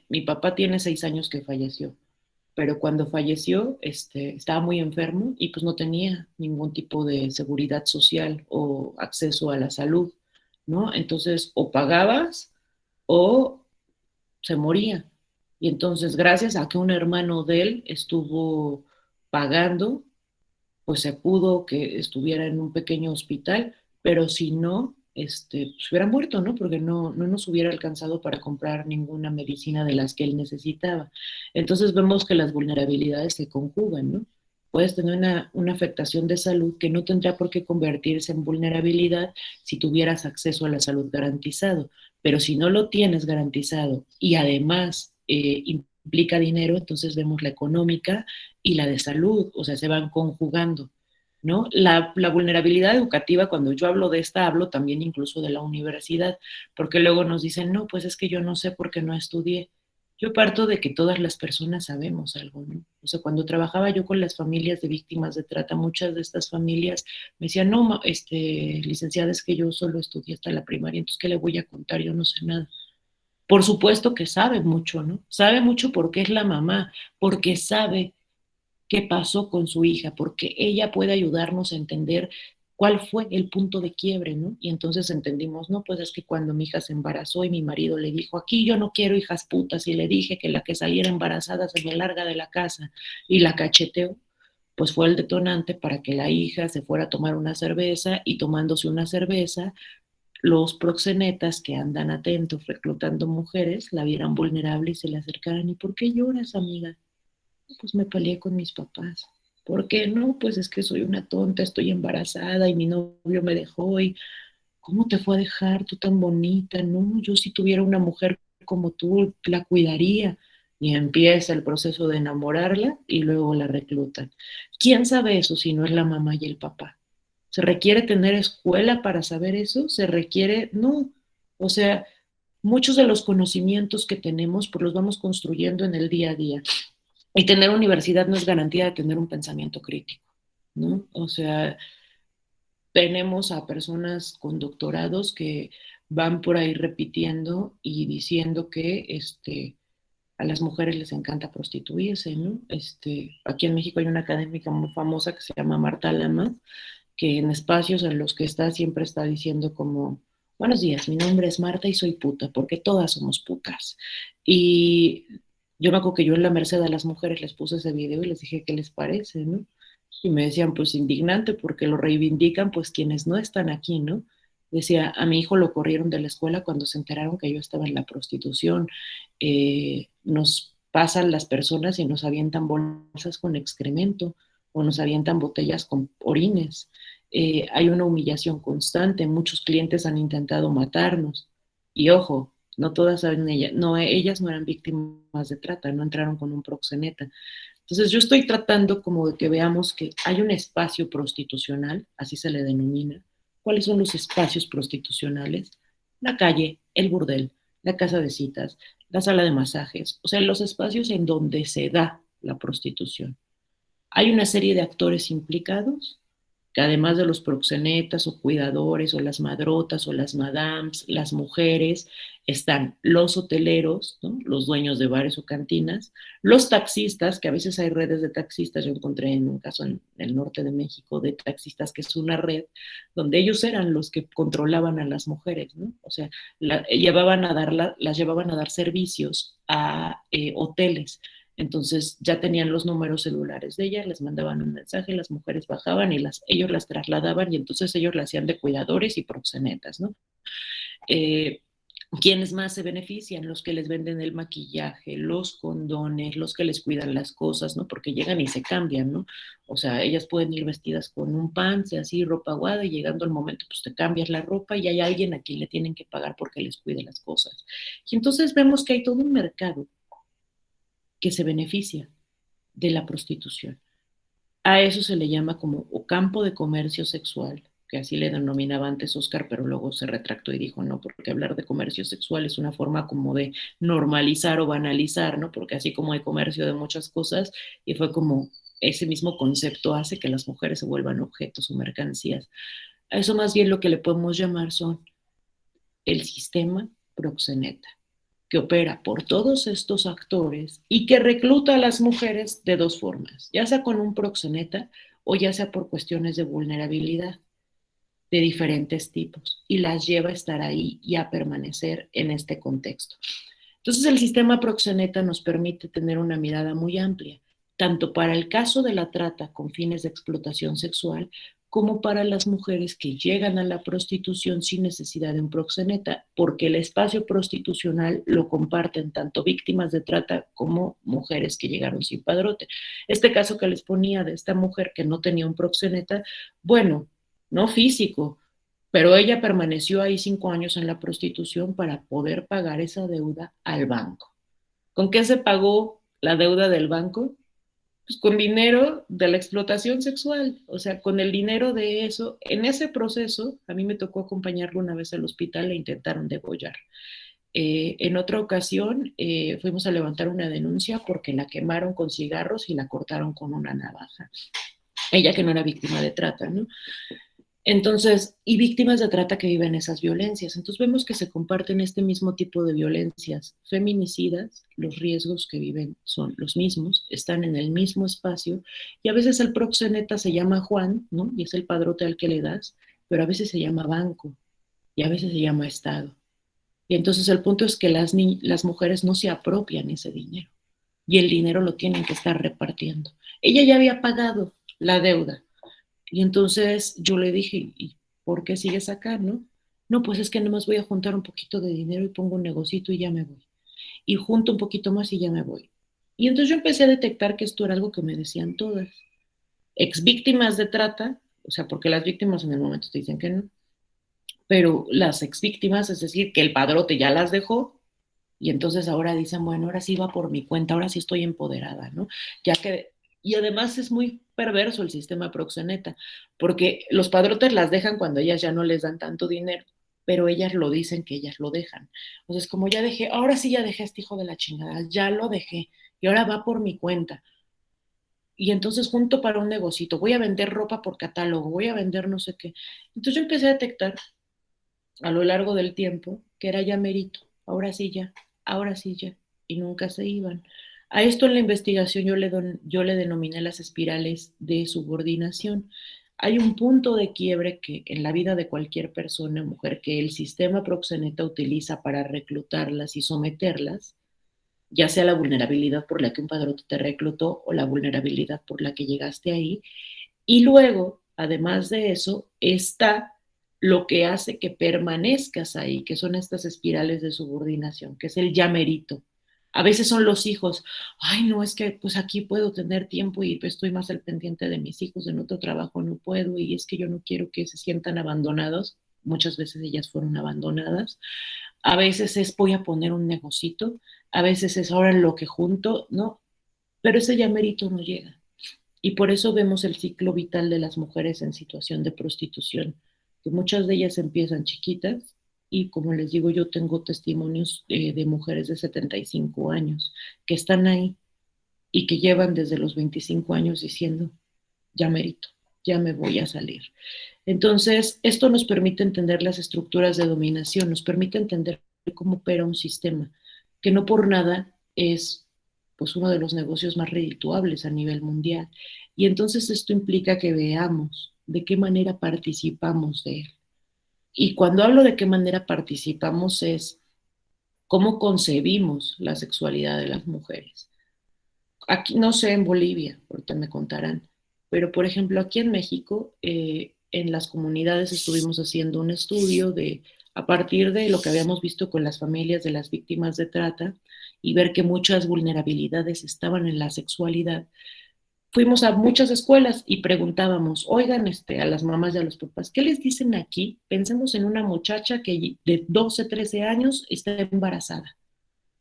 Mi papá tiene 6 años que falleció, pero cuando falleció, estaba muy enfermo y pues no tenía ningún tipo de seguridad social o acceso a la salud, ¿no? Entonces, o pagabas o se moría. Y entonces, gracias a que un hermano de él estuvo pagando, pues se pudo que estuviera en un pequeño hospital, pero si no, pues hubiera muerto, ¿no? Porque no nos hubiera alcanzado para comprar ninguna medicina de las que él necesitaba. Entonces vemos que las vulnerabilidades se conjugan, ¿no? Puedes tener una afectación de salud que no tendría por qué convertirse en vulnerabilidad si tuvieras acceso a la salud garantizado, pero si no lo tienes garantizado y además implica dinero, entonces vemos la económica y la de salud, o sea, se van conjugando, ¿no? La vulnerabilidad educativa, cuando yo hablo de esta, hablo también incluso de la universidad, porque luego nos dicen, no, pues es que yo no sé por qué no estudié. Yo parto de que todas las personas sabemos algo, ¿no? O sea, cuando trabajaba yo con las familias de víctimas de trata, muchas de estas familias me decían, no, licenciada, es que yo solo estudié hasta la primaria, entonces, ¿qué le voy a contar? Yo no sé nada. Por supuesto que sabe mucho, ¿no? Sabe mucho porque es la mamá, porque sabe qué pasó con su hija, porque ella puede ayudarnos a entender cuál fue el punto de quiebre, ¿no? Y entonces entendimos, no, pues es que cuando mi hija se embarazó y mi marido le dijo, aquí yo no quiero hijas putas, y le dije que la que saliera embarazada se me larga de la casa, y la cacheteó, pues fue el detonante para que la hija se fuera a tomar una cerveza, y tomándose una cerveza, los proxenetas que andan atentos reclutando mujeres la vieran vulnerable y se le acercaran. ¿Y por qué lloras, amiga? Pues me peleé con mis papás. ¿Por qué no? Pues es que soy una tonta, estoy embarazada y mi novio me dejó. ¿Y cómo te fue a dejar tú tan bonita? No, yo si tuviera una mujer como tú, la cuidaría. Y empieza el proceso de enamorarla y luego la reclutan. ¿Quién sabe eso si no es la mamá y el papá? ¿Se requiere tener escuela para saber eso? ¿Se requiere? No. O sea, muchos de los conocimientos que tenemos, pues los vamos construyendo en el día a día. Y tener universidad no es garantía de tener un pensamiento crítico, ¿no? O sea, tenemos a personas con doctorados que van por ahí repitiendo y diciendo que a las mujeres les encanta prostituirse, ¿no? Aquí en México hay una académica muy famosa que se llama Marta Lamas, que en espacios en los que está siempre está diciendo como, buenos días, mi nombre es Marta y soy puta, porque todas somos putas. Y yo me acuerdo que yo en la Merced a las mujeres les puse ese video y les dije, ¿qué les parece, no? Y me decían, pues indignante, porque lo reivindican pues quienes no están aquí, ¿no? Decía, a mi hijo lo corrieron de la escuela cuando se enteraron que yo estaba en la prostitución. Nos pasan las personas y nos avientan bolsas con excremento o nos avientan botellas con orines. Hay una humillación constante, muchos clientes han intentado matarnos. Y ojo, no todas saben ellas, no, ellas no eran víctimas de trata, no entraron con un proxeneta. Entonces yo estoy tratando como de que veamos que hay un espacio prostitucional, así se le denomina. ¿Cuáles son los espacios prostitucionales? La calle, el burdel, la casa de citas, la sala de masajes, o sea, los espacios en donde se da la prostitución. Hay una serie de actores implicados que además de los proxenetas o cuidadores o las madrotas o las madams, las mujeres, están los hoteleros, ¿no? Los dueños de bares o cantinas, los taxistas, que a veces hay redes de taxistas, yo encontré en un caso en el norte de México de taxistas, que es una red donde ellos eran los que controlaban a las mujeres, ¿no? O sea, las llevaban a dar servicios a hoteles. Entonces ya tenían los números celulares de ellas, les mandaban un mensaje, las mujeres bajaban y ellos las trasladaban y entonces ellos las hacían de cuidadores y proxenetas, ¿no? Eh, ¿Quiénes más se benefician? Los que les venden el maquillaje, los condones, los que les cuidan las cosas, ¿no? Porque llegan y se cambian, ¿no? O sea, ellas pueden ir vestidas con un pants, así, ropa aguada, y llegando el momento, pues te cambias la ropa y hay alguien a quien le tienen que pagar porque les cuide las cosas. Y entonces vemos que hay todo un mercado que se beneficia de la prostitución. A eso se le llama como o campo de comercio sexual, que así le denominaba antes Oscar, pero luego se retractó y dijo, no, porque hablar de comercio sexual es una forma como de normalizar o banalizar, ¿no? Porque así como hay comercio de muchas cosas, y fue como ese mismo concepto hace que las mujeres se vuelvan objetos o mercancías. A eso más bien lo que le podemos llamar son el sistema proxeneta, que opera por todos estos actores y que recluta a las mujeres de dos formas, ya sea con un proxeneta o ya sea por cuestiones de vulnerabilidad de diferentes tipos y las lleva a estar ahí y a permanecer en este contexto. Entonces el sistema proxeneta nos permite tener una mirada muy amplia, tanto para el caso de la trata con fines de explotación sexual, como para las mujeres que llegan a la prostitución sin necesidad de un proxeneta, porque el espacio prostitucional lo comparten tanto víctimas de trata como mujeres que llegaron sin padrote. Este caso que les ponía de esta mujer que no tenía un proxeneta, bueno, no físico, pero ella permaneció ahí 5 años en la prostitución para poder pagar esa deuda al banco. ¿Con qué se pagó? la deuda del banco, pues con dinero de la explotación sexual, o sea, con el dinero de eso. En ese proceso, a mí me tocó acompañarlo una vez al hospital e intentaron degollar. En otra ocasión fuimos a levantar una denuncia porque la quemaron con cigarros y la cortaron con una navaja. Ella que no era víctima de trata, ¿no? Entonces, y víctimas de trata que viven esas violencias. Entonces vemos que se comparten este mismo tipo de violencias feminicidas, los riesgos que viven son los mismos, están en el mismo espacio, y a veces el proxeneta se llama Juan, ¿no? Y es el padrote al que le das, pero a veces se llama banco y a veces se llama Estado. Y entonces el punto es que las mujeres no se apropian ese dinero y el dinero lo tienen que estar repartiendo. Ella ya había pagado la deuda, y entonces yo le dije, ¿y por qué sigues acá, no? No, pues es que nomás voy a juntar un poquito de dinero y pongo un negocito y ya me voy. Y junto un poquito más y ya me voy. Y entonces yo empecé a detectar que esto era algo que me decían todas. Ex víctimas de trata, o sea, porque las víctimas en el momento te dicen que no, pero las ex víctimas, es decir, que el padrote ya las dejó, y entonces ahora dicen, bueno, ahora sí va por mi cuenta, ahora sí estoy empoderada, ¿no? Ya que, y además es muy perverso el sistema proxeneta, porque los padrotes las dejan cuando ellas ya no les dan tanto dinero, pero ellas lo dicen que ellas lo dejan. Entonces, como ya dejé, ahora sí ya dejé a este hijo de la chingada, ya lo dejé, y ahora va por mi cuenta. Y entonces junto para un negocito, voy a vender ropa por catálogo, voy a vender no sé qué. Entonces yo empecé a detectar a lo largo del tiempo que era ya merito, ahora sí ya, y nunca se iban. A esto en la investigación yo le denominé las espirales de subordinación. Hay un punto de quiebre que en la vida de cualquier persona, mujer, que el sistema proxeneta utiliza para reclutarlas y someterlas, ya sea la vulnerabilidad por la que un padrote te reclutó o la vulnerabilidad por la que llegaste ahí, y luego, además de eso, está lo que hace que permanezcas ahí, que son estas espirales de subordinación, que es el llamerito. A veces son los hijos, ay, no, es que pues aquí puedo tener tiempo y pues, estoy más al pendiente de mis hijos, en otro trabajo no puedo y es que yo no quiero que se sientan abandonados. Muchas veces ellas fueron abandonadas. A veces es voy a poner un negocito, a veces es ahora lo que junto, ¿no? Pero ese llamerito no llega. Y por eso vemos el ciclo vital de las mujeres en situación de prostitución, que muchas de ellas empiezan chiquitas y como les digo, yo tengo testimonios de mujeres de 75 años que están ahí y que llevan desde los 25 años diciendo, ya merito, ya me voy a salir. Entonces, esto nos permite entender las estructuras de dominación, nos permite entender cómo opera un sistema, que no por nada es pues uno de los negocios más redituables a nivel mundial. Y entonces esto implica que veamos de qué manera participamos de él. Y cuando hablo de qué manera participamos es cómo concebimos la sexualidad de las mujeres. Aquí, no sé, en Bolivia, ahorita me contarán, pero por ejemplo, aquí en México, en las comunidades estuvimos haciendo un estudio de, a partir de lo que habíamos visto con las familias de las víctimas de trata y ver que muchas vulnerabilidades estaban en la sexualidad. Fuimos a muchas escuelas y preguntábamos, oigan, a las mamás y a los papás, ¿qué les dicen aquí? Pensemos en una muchacha que de 12, 13 años está embarazada.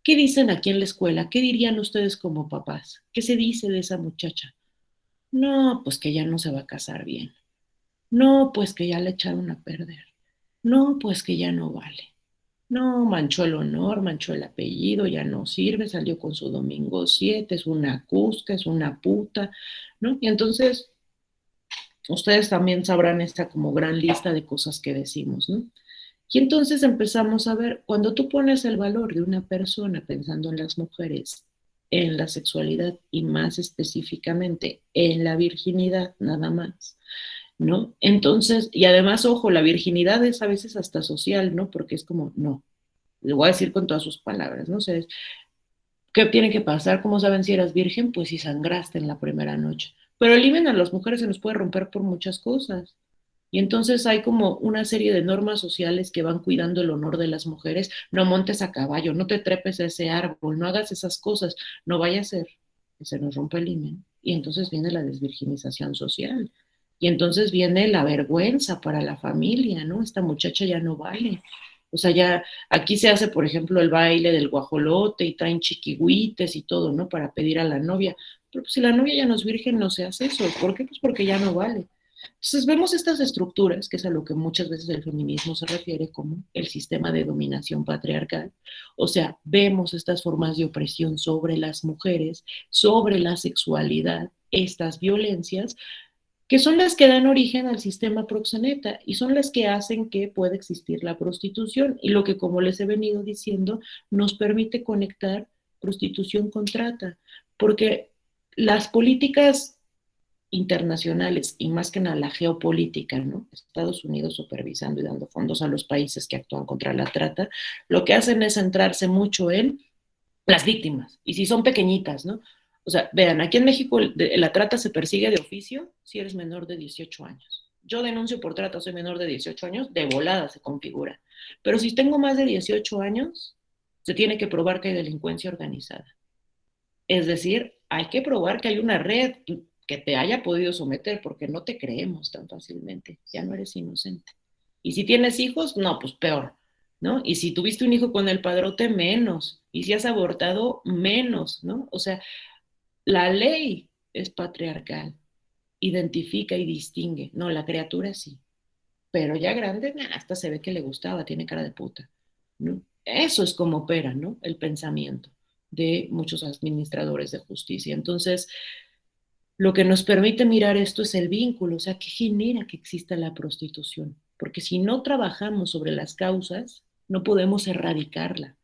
¿Qué dicen aquí en la escuela? ¿Qué dirían ustedes como papás? ¿Qué se dice de esa muchacha? No, pues que ya no se va a casar bien. No, pues que ya le echaron a perder. No, pues que ya no vale. No, manchó el honor, manchó el apellido, ya no sirve, salió con su domingo 7, es una cusca, es una puta, ¿no? Y entonces, ustedes también sabrán esta como gran lista de cosas que decimos, ¿no? Y entonces empezamos a ver, cuando tú pones el valor de una persona pensando en las mujeres, en la sexualidad y más específicamente en la virginidad, nada más, ¿no? Entonces, y además, ojo, la virginidad es a veces hasta social, ¿no? Porque es como, no, le voy a decir con todas sus palabras, ¿no? O sea, ¿qué tiene que pasar? ¿Cómo saben si eras virgen? Pues si sangraste en la primera noche. Pero el himen a las mujeres se nos puede romper por muchas cosas. Y entonces hay como una serie de normas sociales que van cuidando el honor de las mujeres. No montes a caballo, no te trepes a ese árbol, no hagas esas cosas, no vaya a ser que se nos rompa el himen. Y entonces viene la desvirginización social. Y entonces viene la vergüenza para la familia, ¿no? Esta muchacha ya no vale. O sea, ya aquí se hace, por ejemplo, el baile del guajolote y traen chiquihuites y todo, ¿no? Para pedir a la novia. Pero pues, si la novia ya no es virgen, no se hace eso. ¿Por qué? Pues porque ya no vale. Entonces vemos estas estructuras, que es a lo que muchas veces el feminismo se refiere como el sistema de dominación patriarcal. O sea, vemos estas formas de opresión sobre las mujeres, sobre la sexualidad, estas violencias, que son las que dan origen al sistema proxeneta y son las que hacen que pueda existir la prostitución y lo que, como les he venido diciendo, nos permite conectar prostitución con trata, porque las políticas internacionales y más que nada la geopolítica, ¿no? Estados Unidos supervisando y dando fondos a los países que actúan contra la trata, lo que hacen es centrarse mucho en las víctimas, y si son pequeñitas, ¿no? O sea, vean, aquí en México la trata se persigue de oficio si eres menor de 18 años. Yo denuncio por trata, soy menor de 18 años, de volada se configura. Pero si tengo más de 18 años, se tiene que probar que hay delincuencia organizada. Es decir, hay que probar que hay una red que te haya podido someter, porque no te creemos tan fácilmente, ya no eres inocente. Y si tienes hijos, no, pues peor, ¿no? Y si tuviste un hijo con el padrote, menos. Y si has abortado, menos, ¿no? O sea, la ley es patriarcal, identifica y distingue. No, la criatura sí. Pero ya grande, hasta se ve que le gustaba, tiene cara de puta, ¿no? Eso es como opera, ¿no? El pensamiento de muchos administradores de justicia. Entonces, lo que nos permite mirar esto es el vínculo, o sea, ¿qué genera que exista la prostitución? Porque si no trabajamos sobre las causas, no podemos erradicarla.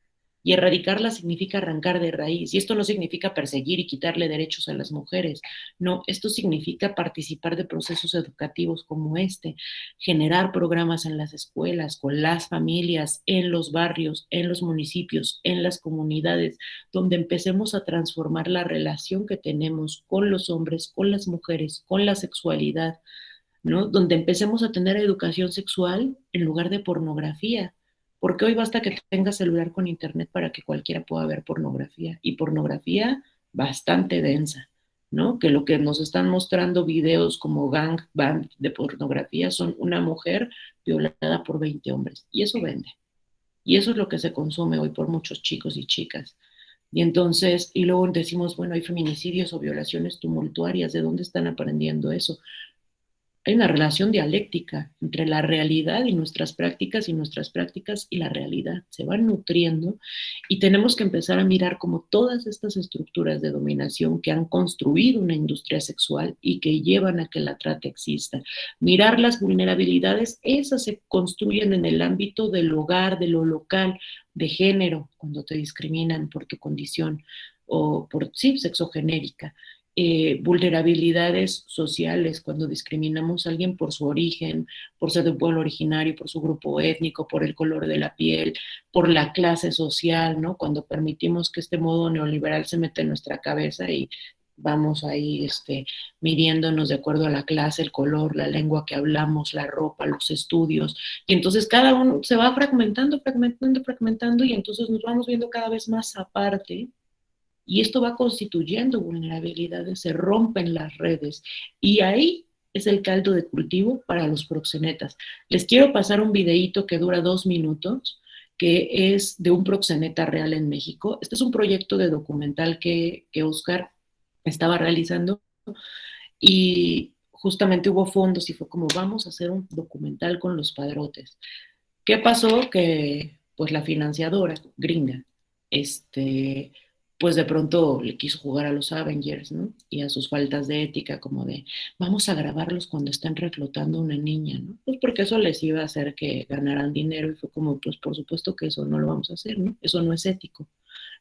Y erradicarla significa arrancar de raíz. Y esto no significa perseguir y quitarle derechos a las mujeres. No, esto significa participar de procesos educativos como este, generar programas en las escuelas, con las familias, en los barrios, en los municipios, en las comunidades, donde empecemos a transformar la relación que tenemos con los hombres, con las mujeres, con la sexualidad, ¿no? Donde empecemos a tener educación sexual en lugar de pornografía. Porque hoy basta que tengas celular con internet para que cualquiera pueda ver pornografía. Y pornografía bastante densa, ¿no? Que lo que nos están mostrando videos como gangbang de pornografía son una mujer violada por 20 hombres. Y eso vende. Y eso es lo que se consume hoy por muchos chicos y chicas. Y entonces, y luego decimos, bueno, hay feminicidios o violaciones tumultuarias, ¿de dónde están aprendiendo eso? Hay una relación dialéctica entre la realidad y nuestras prácticas y la realidad. Se van nutriendo y tenemos que empezar a mirar como todas estas estructuras de dominación que han construido una industria sexual y que llevan a que la trata exista. Mirar las vulnerabilidades, esas se construyen en el ámbito del hogar, de lo local, de género, cuando te discriminan por tu condición o por, sí, sexogenérica, vulnerabilidades sociales, cuando discriminamos a alguien por su origen, por ser de un pueblo originario, por su grupo étnico, por el color de la piel, por la clase social, ¿no? Cuando permitimos que este modo neoliberal se meta en nuestra cabeza y vamos ahí midiéndonos de acuerdo a la clase, el color, la lengua que hablamos, la ropa, los estudios, y entonces cada uno se va fragmentando, fragmentando, fragmentando, y entonces nos vamos viendo cada vez más aparte, y esto va constituyendo vulnerabilidades, se rompen las redes y ahí es el caldo de cultivo para los proxenetas. Les quiero pasar un videíto que dura 2 minutos, que es de un proxeneta real en México. Este es un proyecto de documental que Oscar estaba realizando y justamente hubo fondos y fue como, vamos a hacer un documental con los padrotes. ¿Qué pasó? Que pues la financiadora gringa, este, pues de pronto le quiso jugar a los Avengers, ¿no? Y a sus faltas de ética, como de, vamos a grabarlos cuando están reclutando a una niña, ¿no? Pues porque eso les iba a hacer que ganaran dinero y fue como, pues por supuesto que eso no lo vamos a hacer, ¿no? Eso no es ético,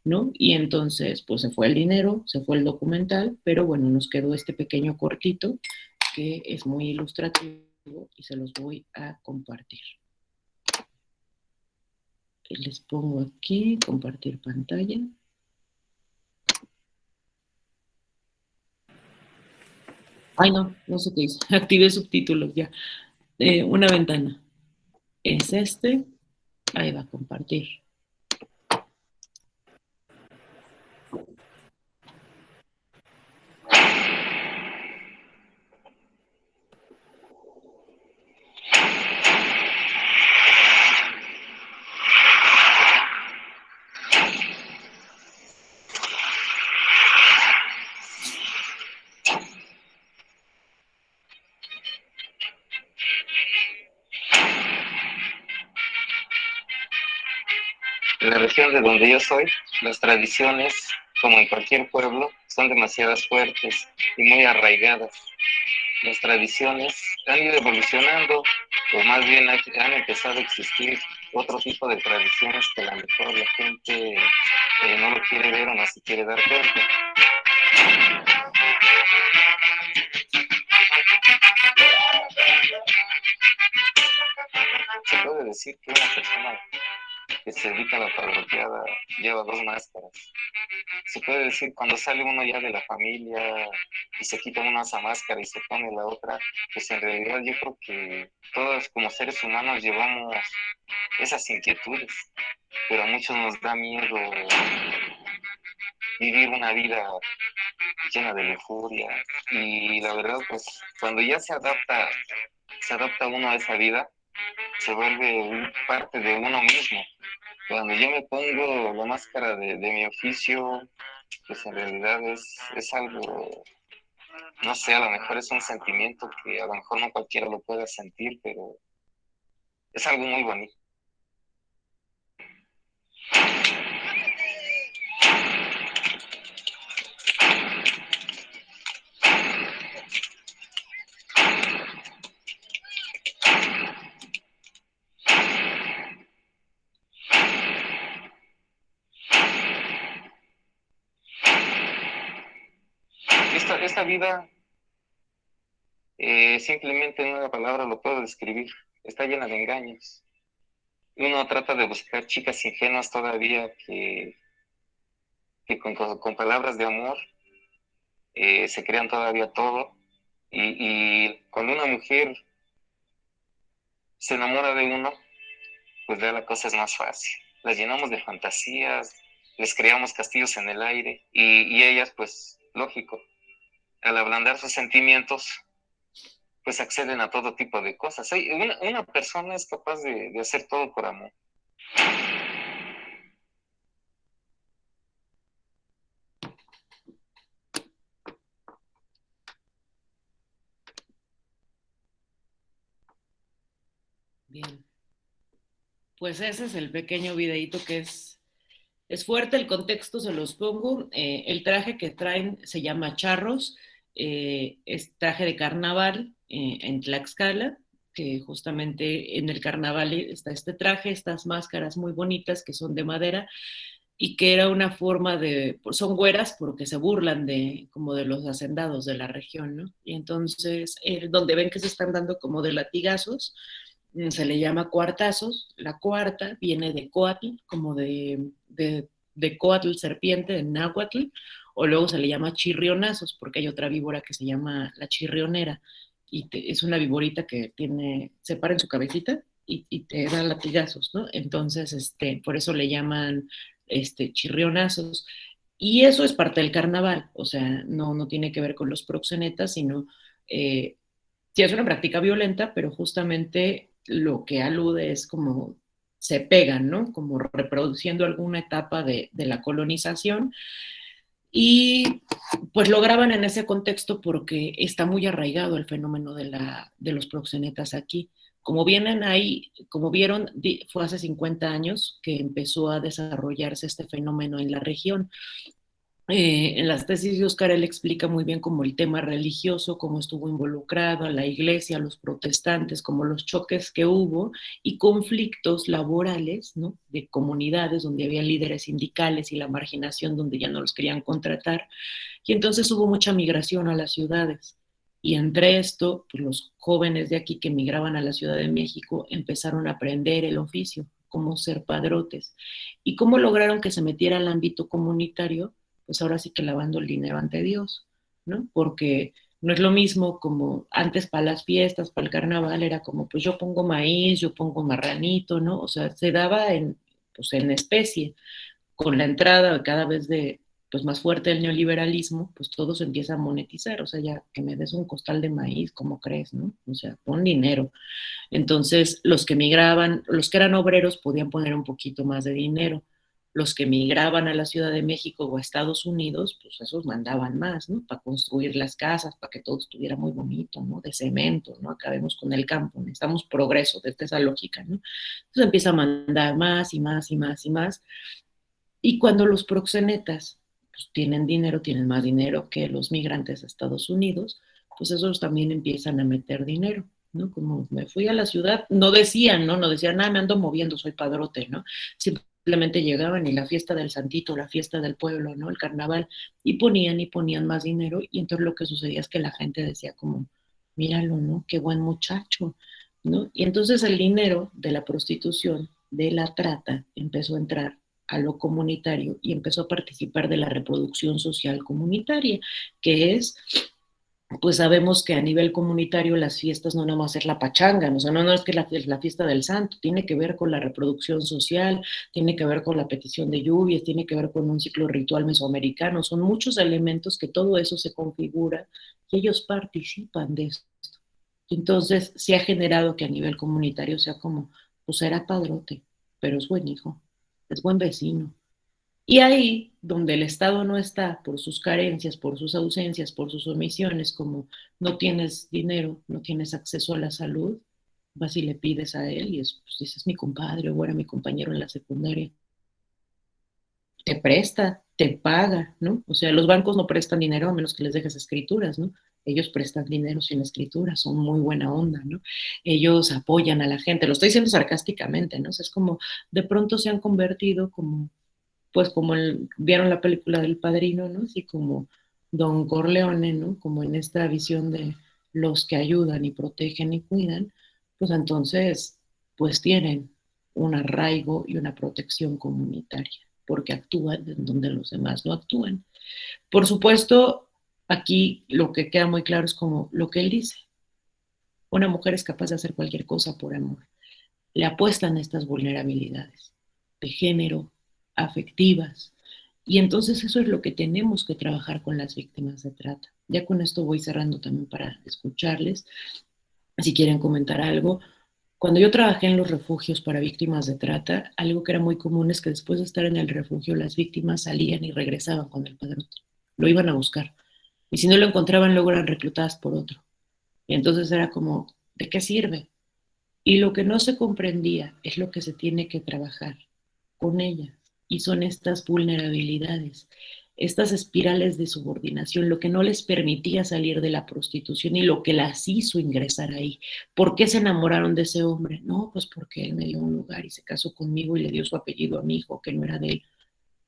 ¿no? Y entonces, pues se fue el dinero, se fue el documental, pero bueno, nos quedó este pequeño cortito que es muy ilustrativo y se los voy a compartir. Les pongo aquí, compartir pantalla. Ay, no, no sé qué hice. Activé subtítulos ya. Una ventana. Es este. Ahí va a compartir. la región de donde yo soy, las tradiciones, como en cualquier pueblo, son demasiadas fuertes y muy arraigadas. Las tradiciones han ido evolucionando, o más bien han empezado a existir otro tipo de tradiciones que a lo mejor la gente no lo quiere ver o no se quiere dar cuenta. Se puede decir que una persona que se dedica a la parroquiada lleva dos máscaras. Se puede decir cuando sale uno ya de la familia y se quita una esa máscara y se pone la otra, pues en realidad yo creo que todos como seres humanos llevamos esas inquietudes, pero a muchos nos da miedo vivir una vida llena de lujuria, y la verdad pues cuando ya se adapta uno a esa vida, se vuelve parte de uno mismo. Cuando yo me pongo la máscara de mi oficio, pues en realidad es algo, no sé, a lo mejor es un sentimiento que a lo mejor no cualquiera lo pueda sentir, pero es algo muy bonito. Esta vida, simplemente en una palabra lo puedo describir, está llena de engaños. Uno trata de buscar chicas ingenuas todavía que con palabras de amor se crean todavía todo. Y cuando una mujer se enamora de uno, pues ya la cosa es más fácil. Las llenamos de fantasías, les creamos castillos en el aire y ellas, pues, lógico, al ablandar sus sentimientos, pues acceden a todo tipo de cosas. Una persona es capaz de hacer todo por amor. Bien. Pues ese es el pequeño videíto que es fuerte, el contexto se los pongo. El traje que traen se llama charros, es traje de carnaval en Tlaxcala, que justamente en el carnaval está este traje, estas máscaras muy bonitas que son de madera y que era una forma de, son güeras porque se burlan de como de los hacendados de la región, ¿no? Y entonces, donde ven que se están dando como de latigazos, se le llama cuartazos. La cuarta viene de coatl, como de coatl serpiente, de náhuatl, o luego se le llama chirrionazos, porque hay otra víbora que se llama la chirrionera, y es una víborita que tiene, se para en su cabecita y te da latigazos, ¿no? Entonces, por eso le llaman chirrionazos. Y eso es parte del carnaval, o sea, no tiene que ver con los proxenetas, sino sí es una práctica violenta, pero justamente lo que alude es como se pegan, ¿no? Como reproduciendo alguna etapa de la colonización. Y pues lo graban en ese contexto porque está muy arraigado el fenómeno de los proxenetas aquí. Como vienen ahí, como vieron, fue hace 50 años que empezó a desarrollarse este fenómeno en la región. En las tesis de Oscar él explica muy bien como el tema religioso, cómo estuvo involucrado a la iglesia, a los protestantes, como los choques que hubo y conflictos laborales, ¿no? De comunidades donde había líderes sindicales y la marginación donde ya no los querían contratar. Y entonces hubo mucha migración a las ciudades. Y entre esto, pues los jóvenes de aquí que migraban a la Ciudad de México empezaron a aprender el oficio, cómo ser padrotes. Y cómo lograron que se metiera al ámbito comunitario, pues ahora sí que lavando el dinero ante Dios, ¿no? Porque no es lo mismo como antes para las fiestas, para el carnaval, era como, pues yo pongo maíz, yo pongo marranito, ¿no? O sea, se daba pues en especie. Con la entrada cada vez pues más fuerte del neoliberalismo, pues todo se empieza a monetizar, o sea, ya que me des un costal de maíz, ¿cómo crees, no? O sea, pon dinero. Entonces, los que migraban, los que eran obreros podían poner un poquito más de dinero. los que migraban a la Ciudad de México o a Estados Unidos, pues esos mandaban más, ¿no? Para construir las casas, para que todo estuviera muy bonito, ¿no? De cemento, ¿no? Acabemos con el campo, necesitamos progreso desde esa lógica, ¿no? Entonces empieza a mandar más y más y más y más. Y cuando los proxenetas pues, tienen dinero, tienen más dinero que los migrantes a Estados Unidos, pues esos también empiezan a meter dinero, ¿no? Como me fui a la ciudad, no decían, ¿no? No decían, me ando moviendo, soy padrote, ¿no? Simplemente llegaban y la fiesta del santito, la fiesta del pueblo, ¿no? El carnaval, y ponían más dinero, y entonces lo que sucedía es que la gente decía como, míralo, ¿no? Qué buen muchacho, ¿no? Y entonces el dinero de la prostitución, de la trata, empezó a entrar a lo comunitario y empezó a participar de la reproducción social comunitaria, que es, pues sabemos que a nivel comunitario las fiestas no nada más es la pachanga, o sea, no es que la fiesta del santo, tiene que ver con la reproducción social, tiene que ver con la petición de lluvias, tiene que ver con un ciclo ritual mesoamericano, son muchos elementos que todo eso se configura y ellos participan de esto. Entonces, se ha generado que a nivel comunitario sea como, pues era padrote, pero es buen hijo, es buen vecino. Y ahí, donde el Estado no está por sus carencias, por sus ausencias, por sus omisiones, como no tienes dinero, no tienes acceso a la salud, vas y le pides a él y pues, dices, mi compadre o era mi compañero en la secundaria. Te presta, te paga, ¿no? O sea, los bancos no prestan dinero a menos que les dejes escrituras, ¿no? Ellos prestan dinero sin escrituras, son muy buena onda, ¿no? Ellos apoyan a la gente, lo estoy diciendo sarcásticamente, ¿no? O sea, es como, de pronto se han convertido como pues como vieron la película del Padrino, ¿no? Así como Don Corleone, ¿no? Como en esta visión de los que ayudan y protegen y cuidan, pues entonces, pues tienen un arraigo y una protección comunitaria, porque actúan en donde los demás no actúan. Por supuesto, aquí lo que queda muy claro es como lo que él dice. Una mujer es capaz de hacer cualquier cosa por amor. Le apuestan estas vulnerabilidades de género, afectivas. Y entonces eso es lo que tenemos que trabajar con las víctimas de trata. Ya con esto voy cerrando también para escucharles. Si quieren comentar algo. Cuando yo trabajé en los refugios para víctimas de trata, algo que era muy común es que después de estar en el refugio, las víctimas salían y regresaban con el padrote. Lo iban a buscar. Y si no lo encontraban, luego eran reclutadas por otro. Y entonces era como, ¿de qué sirve? Y lo que no se comprendía es lo que se tiene que trabajar con ellas. Y son estas vulnerabilidades, estas espirales de subordinación, lo que no les permitía salir de la prostitución y lo que las hizo ingresar ahí. ¿Por qué se enamoraron de ese hombre? No, pues porque él me dio un lugar y se casó conmigo y le dio su apellido a mi hijo, que no era de él.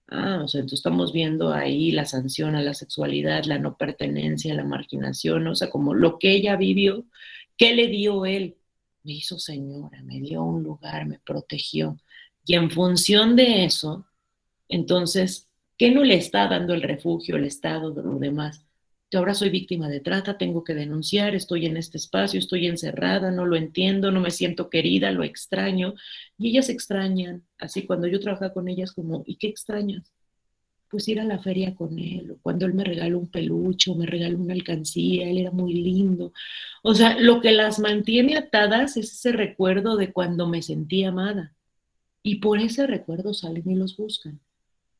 Ah, o sea, entonces estamos viendo ahí la sanción a la sexualidad, la no pertenencia, la marginación, o sea, como lo que ella vivió, ¿qué le dio él? Me hizo señora, me dio un lugar, me protegió. Y en función de eso, entonces, ¿qué no le está dando el refugio, el Estado, de lo demás? Yo ahora soy víctima de trata, tengo que denunciar, estoy en este espacio, estoy encerrada, no lo entiendo, no me siento querida, lo extraño. Y ellas extrañan, así cuando yo trabajaba con ellas, como, ¿y qué extrañas? Pues ir a la feria con él, o cuando él me regaló un peluche, o me regaló una alcancía, él era muy lindo. O sea, lo que las mantiene atadas es ese recuerdo de cuando me sentí amada. Y por ese recuerdo salen y los buscan.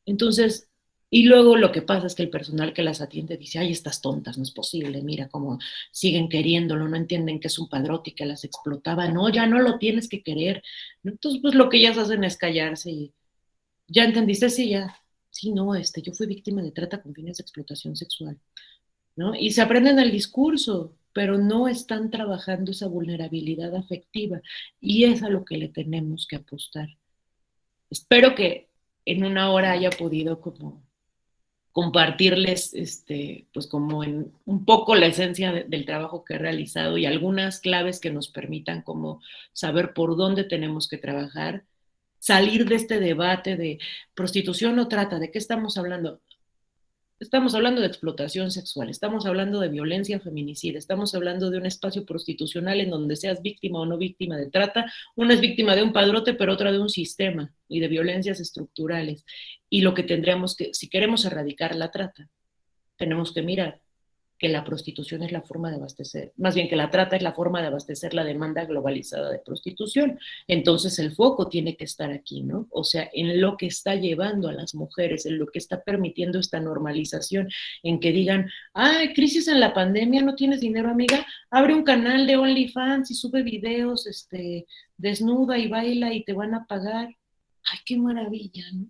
Entonces, y luego lo que pasa es que el personal que las atiende dice, ay, estas tontas, no es posible, mira cómo siguen queriéndolo, no entienden que es un padrote y que las explotaba, no, ya no lo tienes que querer. Entonces, pues lo que ellas hacen es callarse y, ¿ya entendiste? Sí, ya, sí, no, yo fui víctima de trata con fines de explotación sexual, ¿no? Y se aprenden el discurso, pero no están trabajando esa vulnerabilidad afectiva y es a lo que le tenemos que apostar. Espero que en una hora haya podido como compartirles, pues como en un poco la esencia del trabajo que he realizado y algunas claves que nos permitan como saber por dónde tenemos que trabajar, salir de este debate de prostitución o trata, ¿de qué estamos hablando? Estamos hablando de explotación sexual, estamos hablando de violencia feminicida, estamos hablando de un espacio prostitucional en donde seas víctima o no víctima de trata. Una es víctima de un padrote, pero otra de un sistema y de violencias estructurales. Y lo que tendríamos que, si queremos erradicar la trata, tenemos que mirar que la prostitución es la forma de abastecer, más bien que la trata es la forma de abastecer la demanda globalizada de prostitución. Entonces el foco tiene que estar aquí, ¿no? O sea, en lo que está llevando a las mujeres, en lo que está permitiendo esta normalización, en que digan, ay, crisis en la pandemia, no tienes dinero, amiga, abre un canal de OnlyFans y sube videos, desnuda y baila y te van a pagar. Ay, qué maravilla, ¿no?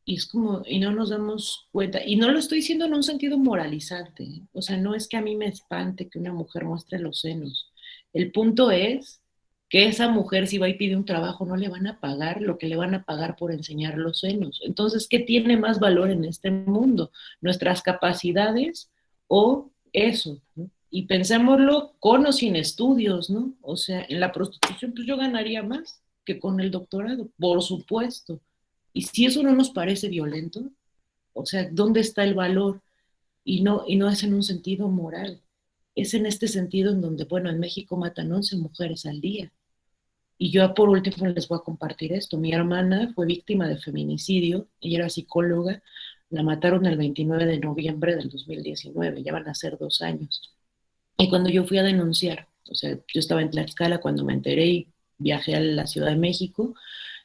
Y es como, y no nos damos cuenta, y no lo estoy diciendo en un sentido moralizante, ¿eh? O sea, no es que a mí me espante que una mujer muestre los senos. El punto es que esa mujer si va y pide un trabajo no le van a pagar lo que le van a pagar por enseñar los senos. Entonces, ¿qué tiene más valor en este mundo? ¿Nuestras capacidades o eso? ¿No? Y pensémoslo con o sin estudios, ¿no? O sea, en la prostitución pues yo ganaría más que con el doctorado, por supuesto. Y si eso no nos parece violento, o sea, ¿dónde está el valor? Y no es en un sentido moral, es en este sentido en donde, bueno, en México matan 11 mujeres al día. Y yo por último les voy a compartir esto. Mi hermana fue víctima de feminicidio, ella era psicóloga, la mataron el 29 de noviembre del 2019, ya van a ser 2 años. Y cuando yo fui a denunciar, o sea, yo estaba en Tlaxcala cuando me enteré y viajé a la Ciudad de México,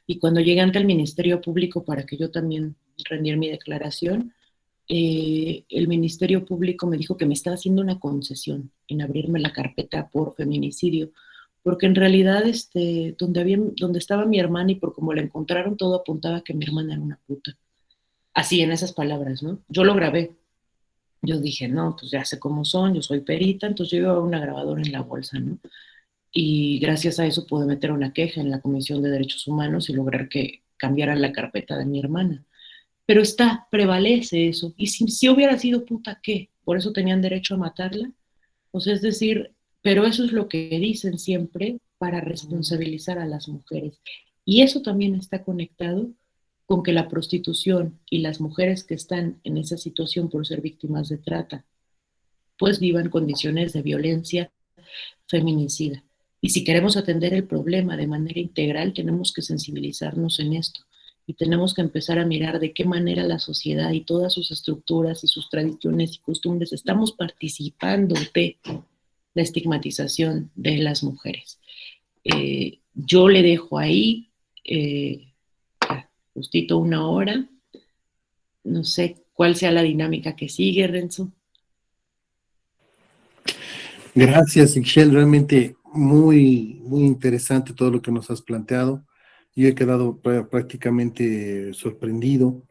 y cuando llegué ante el Ministerio Público para que yo también rendiera mi declaración, el Ministerio Público me dijo que me estaba haciendo una concesión en abrirme la carpeta por feminicidio, porque en realidad donde estaba mi hermana y por como la encontraron, todo apuntaba a que mi hermana era una puta. Así, en esas palabras, ¿no? Yo lo grabé. Yo dije, no, pues ya sé cómo son, yo soy perita, entonces yo llevaba una grabadora en la bolsa, ¿no? Y gracias a eso pude meter una queja en la Comisión de Derechos Humanos y lograr que cambiaran la carpeta de mi hermana. Pero prevalece eso. Y si hubiera sido puta, ¿qué? ¿Por eso tenían derecho a matarla? O sea, es decir, pero eso es lo que dicen siempre para responsabilizar a las mujeres. Y eso también está conectado con que la prostitución y las mujeres que están en esa situación por ser víctimas de trata, pues vivan condiciones de violencia feminicida. Y si queremos atender el problema de manera integral, tenemos que sensibilizarnos en esto y tenemos que empezar a mirar de qué manera la sociedad y todas sus estructuras y sus tradiciones y costumbres estamos participando de la estigmatización de las mujeres. Yo le dejo ahí justito 1 hora. No sé cuál sea la dinámica que sigue, Renzo. Gracias, Ixchel, realmente muy, muy interesante todo lo que nos has planteado. Yo he quedado prácticamente sorprendido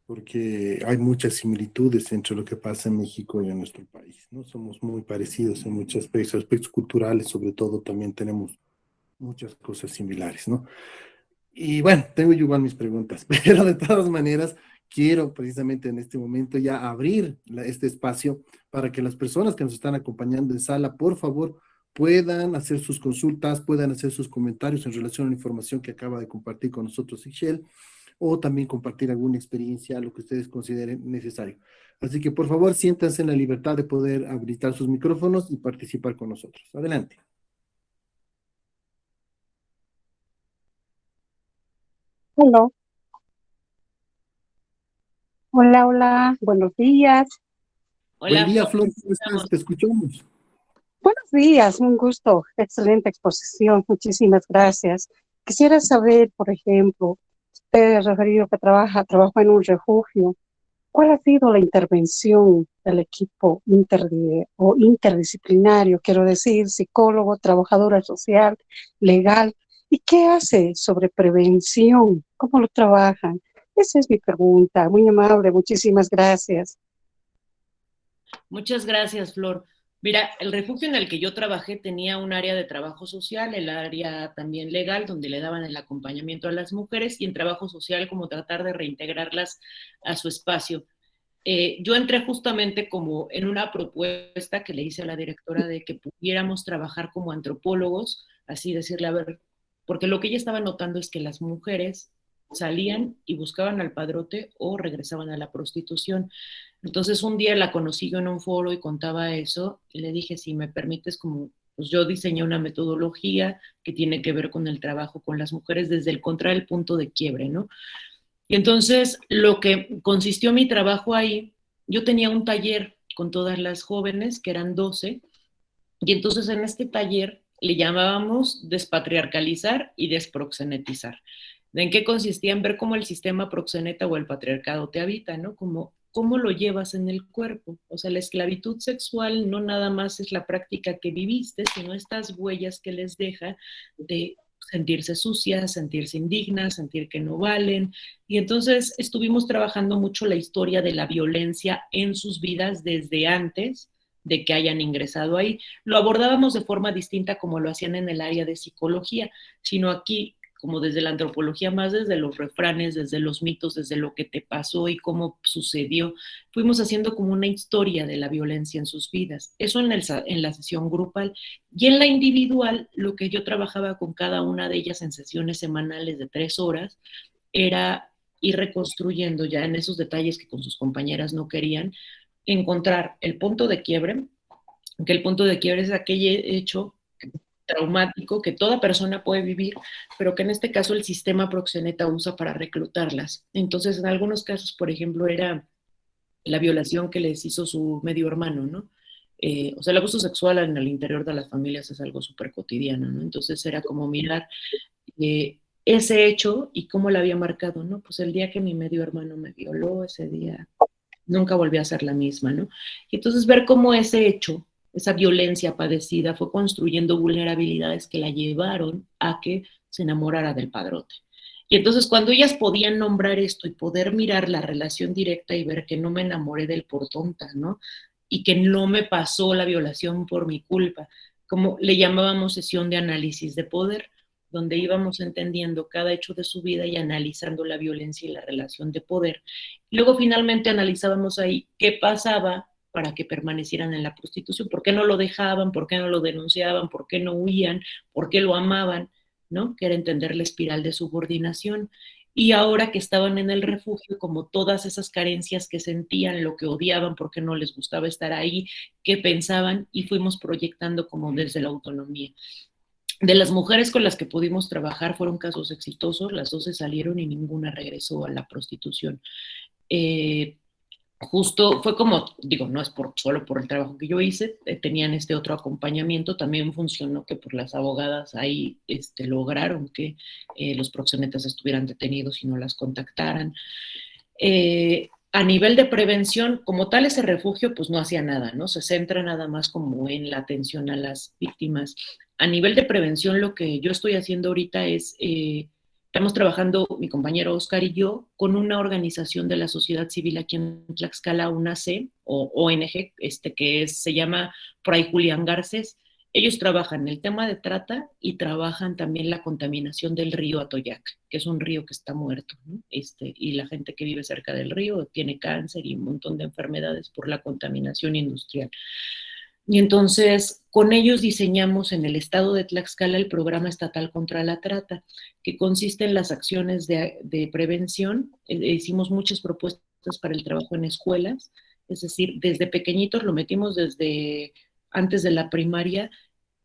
porque hay muchas similitudes entre lo que pasa en México y en nuestro país, ¿no? Somos muy parecidos en muchos aspectos culturales, sobre todo también tenemos muchas cosas similares, ¿no? Y bueno, tengo yo igual mis preguntas, pero de todas maneras quiero precisamente en este momento ya abrir este espacio para que las personas que nos están acompañando en sala, por favor, puedan hacer sus consultas, puedan hacer sus comentarios en relación a la información que acaba de compartir con nosotros Ixchel, o también compartir alguna experiencia, lo que ustedes consideren necesario. Así que por favor, siéntanse en la libertad de poder habilitar sus micrófonos y participar con nosotros. Adelante. Hola, hola, hola, buenos días. Buen Hola, día, Flor. Flor, ¿cómo estás? Te escuchamos. Buenos días, un gusto, excelente exposición, muchísimas gracias. Quisiera saber, por ejemplo, usted ha referido que trabaja en un refugio. ¿Cuál ha sido la intervención del equipo interdisciplinario? Quiero decir, psicólogo, trabajadora social, legal. ¿Y qué hace sobre prevención? ¿Cómo lo trabajan? Esa es mi pregunta. Muy amable, muchísimas gracias. Muchas gracias, Flor. Mira, el refugio en el que yo trabajé tenía un área de trabajo social, el área también legal, donde le daban el acompañamiento a las mujeres, y en trabajo social como tratar de reintegrarlas a su espacio. Yo entré justamente como en una propuesta que le hice a la directora de que pudiéramos trabajar como antropólogos, así decirle, a ver, porque lo que ella estaba notando es que las mujeres salían y buscaban al padrote o regresaban a la prostitución. Entonces un día la conocí yo en un foro y contaba eso y le dije, si me permites, como pues yo diseñé una metodología que tiene que ver con el trabajo con las mujeres desde el contrario, el punto de quiebre, ¿no? Y entonces lo que consistió mi trabajo ahí, yo tenía un taller con todas las jóvenes, que eran 12, y entonces en este taller le llamábamos despatriarcalizar y desproxenetizar. ¿En qué consistía? En ver cómo el sistema proxeneta o el patriarcado te habita, ¿no? Como cómo lo llevas en el cuerpo. O sea, la esclavitud sexual no nada más es la práctica que viviste, sino estas huellas que les deja de sentirse sucias, sentirse indignas, sentir que no valen. Y entonces estuvimos trabajando mucho la historia de la violencia en sus vidas desde antes de que hayan ingresado ahí. Lo abordábamos de forma distinta como lo hacían en el área de psicología, sino aquí como desde la antropología, más desde los refranes, desde los mitos, desde lo que te pasó y cómo sucedió. Fuimos haciendo como una historia de la violencia en sus vidas. Eso en la sesión grupal. Y en la individual, lo que yo trabajaba con cada una de ellas en sesiones semanales de 3 horas, era ir reconstruyendo ya en esos detalles que con sus compañeras no querían, encontrar el punto de quiebre, que el punto de quiebre es aquel hecho traumático que toda persona puede vivir, pero que en este caso el sistema proxeneta usa para reclutarlas. Entonces, en algunos casos, por ejemplo, era la violación que les hizo su medio hermano, ¿no? O sea, el abuso sexual en el interior de las familias es algo súper cotidiano, ¿no? Entonces era como mirar ese hecho y cómo la había marcado, ¿no? Pues el día que mi medio hermano me violó, ese día nunca volví a ser la misma, ¿no? Y entonces ver cómo ese hecho, esa violencia padecida, fue construyendo vulnerabilidades que la llevaron a que se enamorara del padrote. Y entonces cuando ellas podían nombrar esto y poder mirar la relación directa y ver que no me enamoré del por tonta, ¿no? Y que no me pasó la violación por mi culpa, como le llamábamos sesión de análisis de poder, donde íbamos entendiendo cada hecho de su vida y analizando la violencia y la relación de poder. Luego finalmente analizábamos ahí qué pasaba para que permanecieran en la prostitución, por qué no lo dejaban, por qué no lo denunciaban, por qué no huían, por qué lo amaban, ¿no? Que era entender la espiral de subordinación. Y ahora que estaban en el refugio, como todas esas carencias que sentían, lo que odiaban porque no les gustaba estar ahí, qué pensaban, y fuimos proyectando como desde la autonomía. De las mujeres con las que pudimos trabajar fueron casos exitosos, las 12 salieron y ninguna regresó a la prostitución. Justo fue como, digo, no es solo por el trabajo que yo hice, tenían este otro acompañamiento, también funcionó que por las abogadas ahí lograron que los proxenetas estuvieran detenidos y no las contactaran. A nivel de prevención, como tal, ese refugio pues no hacía nada, ¿no? Se centra nada más como en la atención a las víctimas. A nivel de prevención, lo que yo estoy haciendo ahorita es, estamos trabajando, mi compañero Oscar y yo, con una organización de la sociedad civil aquí en Tlaxcala, una C, o ONG, se llama Fray Julián Garces. Ellos trabajan el tema de trata y trabajan también la contaminación del río Atoyac, que es un río que está muerto, ¿no? Y la gente que vive cerca del río tiene cáncer y un montón de enfermedades por la contaminación industrial. Y entonces, con ellos diseñamos en el estado de Tlaxcala el programa estatal contra la trata, que consiste en las acciones de prevención. Hicimos muchas propuestas para el trabajo en escuelas, es decir, desde pequeñitos lo metimos desde antes de la primaria,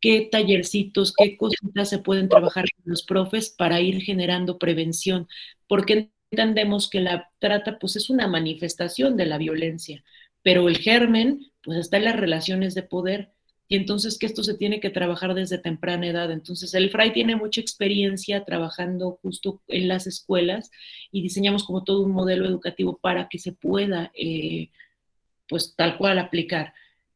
qué tallercitos, qué cositas se pueden trabajar con los profes para ir generando prevención, porque entendemos que la trata pues es una manifestación de la violencia, pero el germen pues está en las relaciones de poder, y entonces que esto se tiene que trabajar desde temprana edad. Entonces el Fray tiene mucha experiencia trabajando justo en las escuelas y diseñamos como todo un modelo educativo para que se pueda pues tal cual aplicar.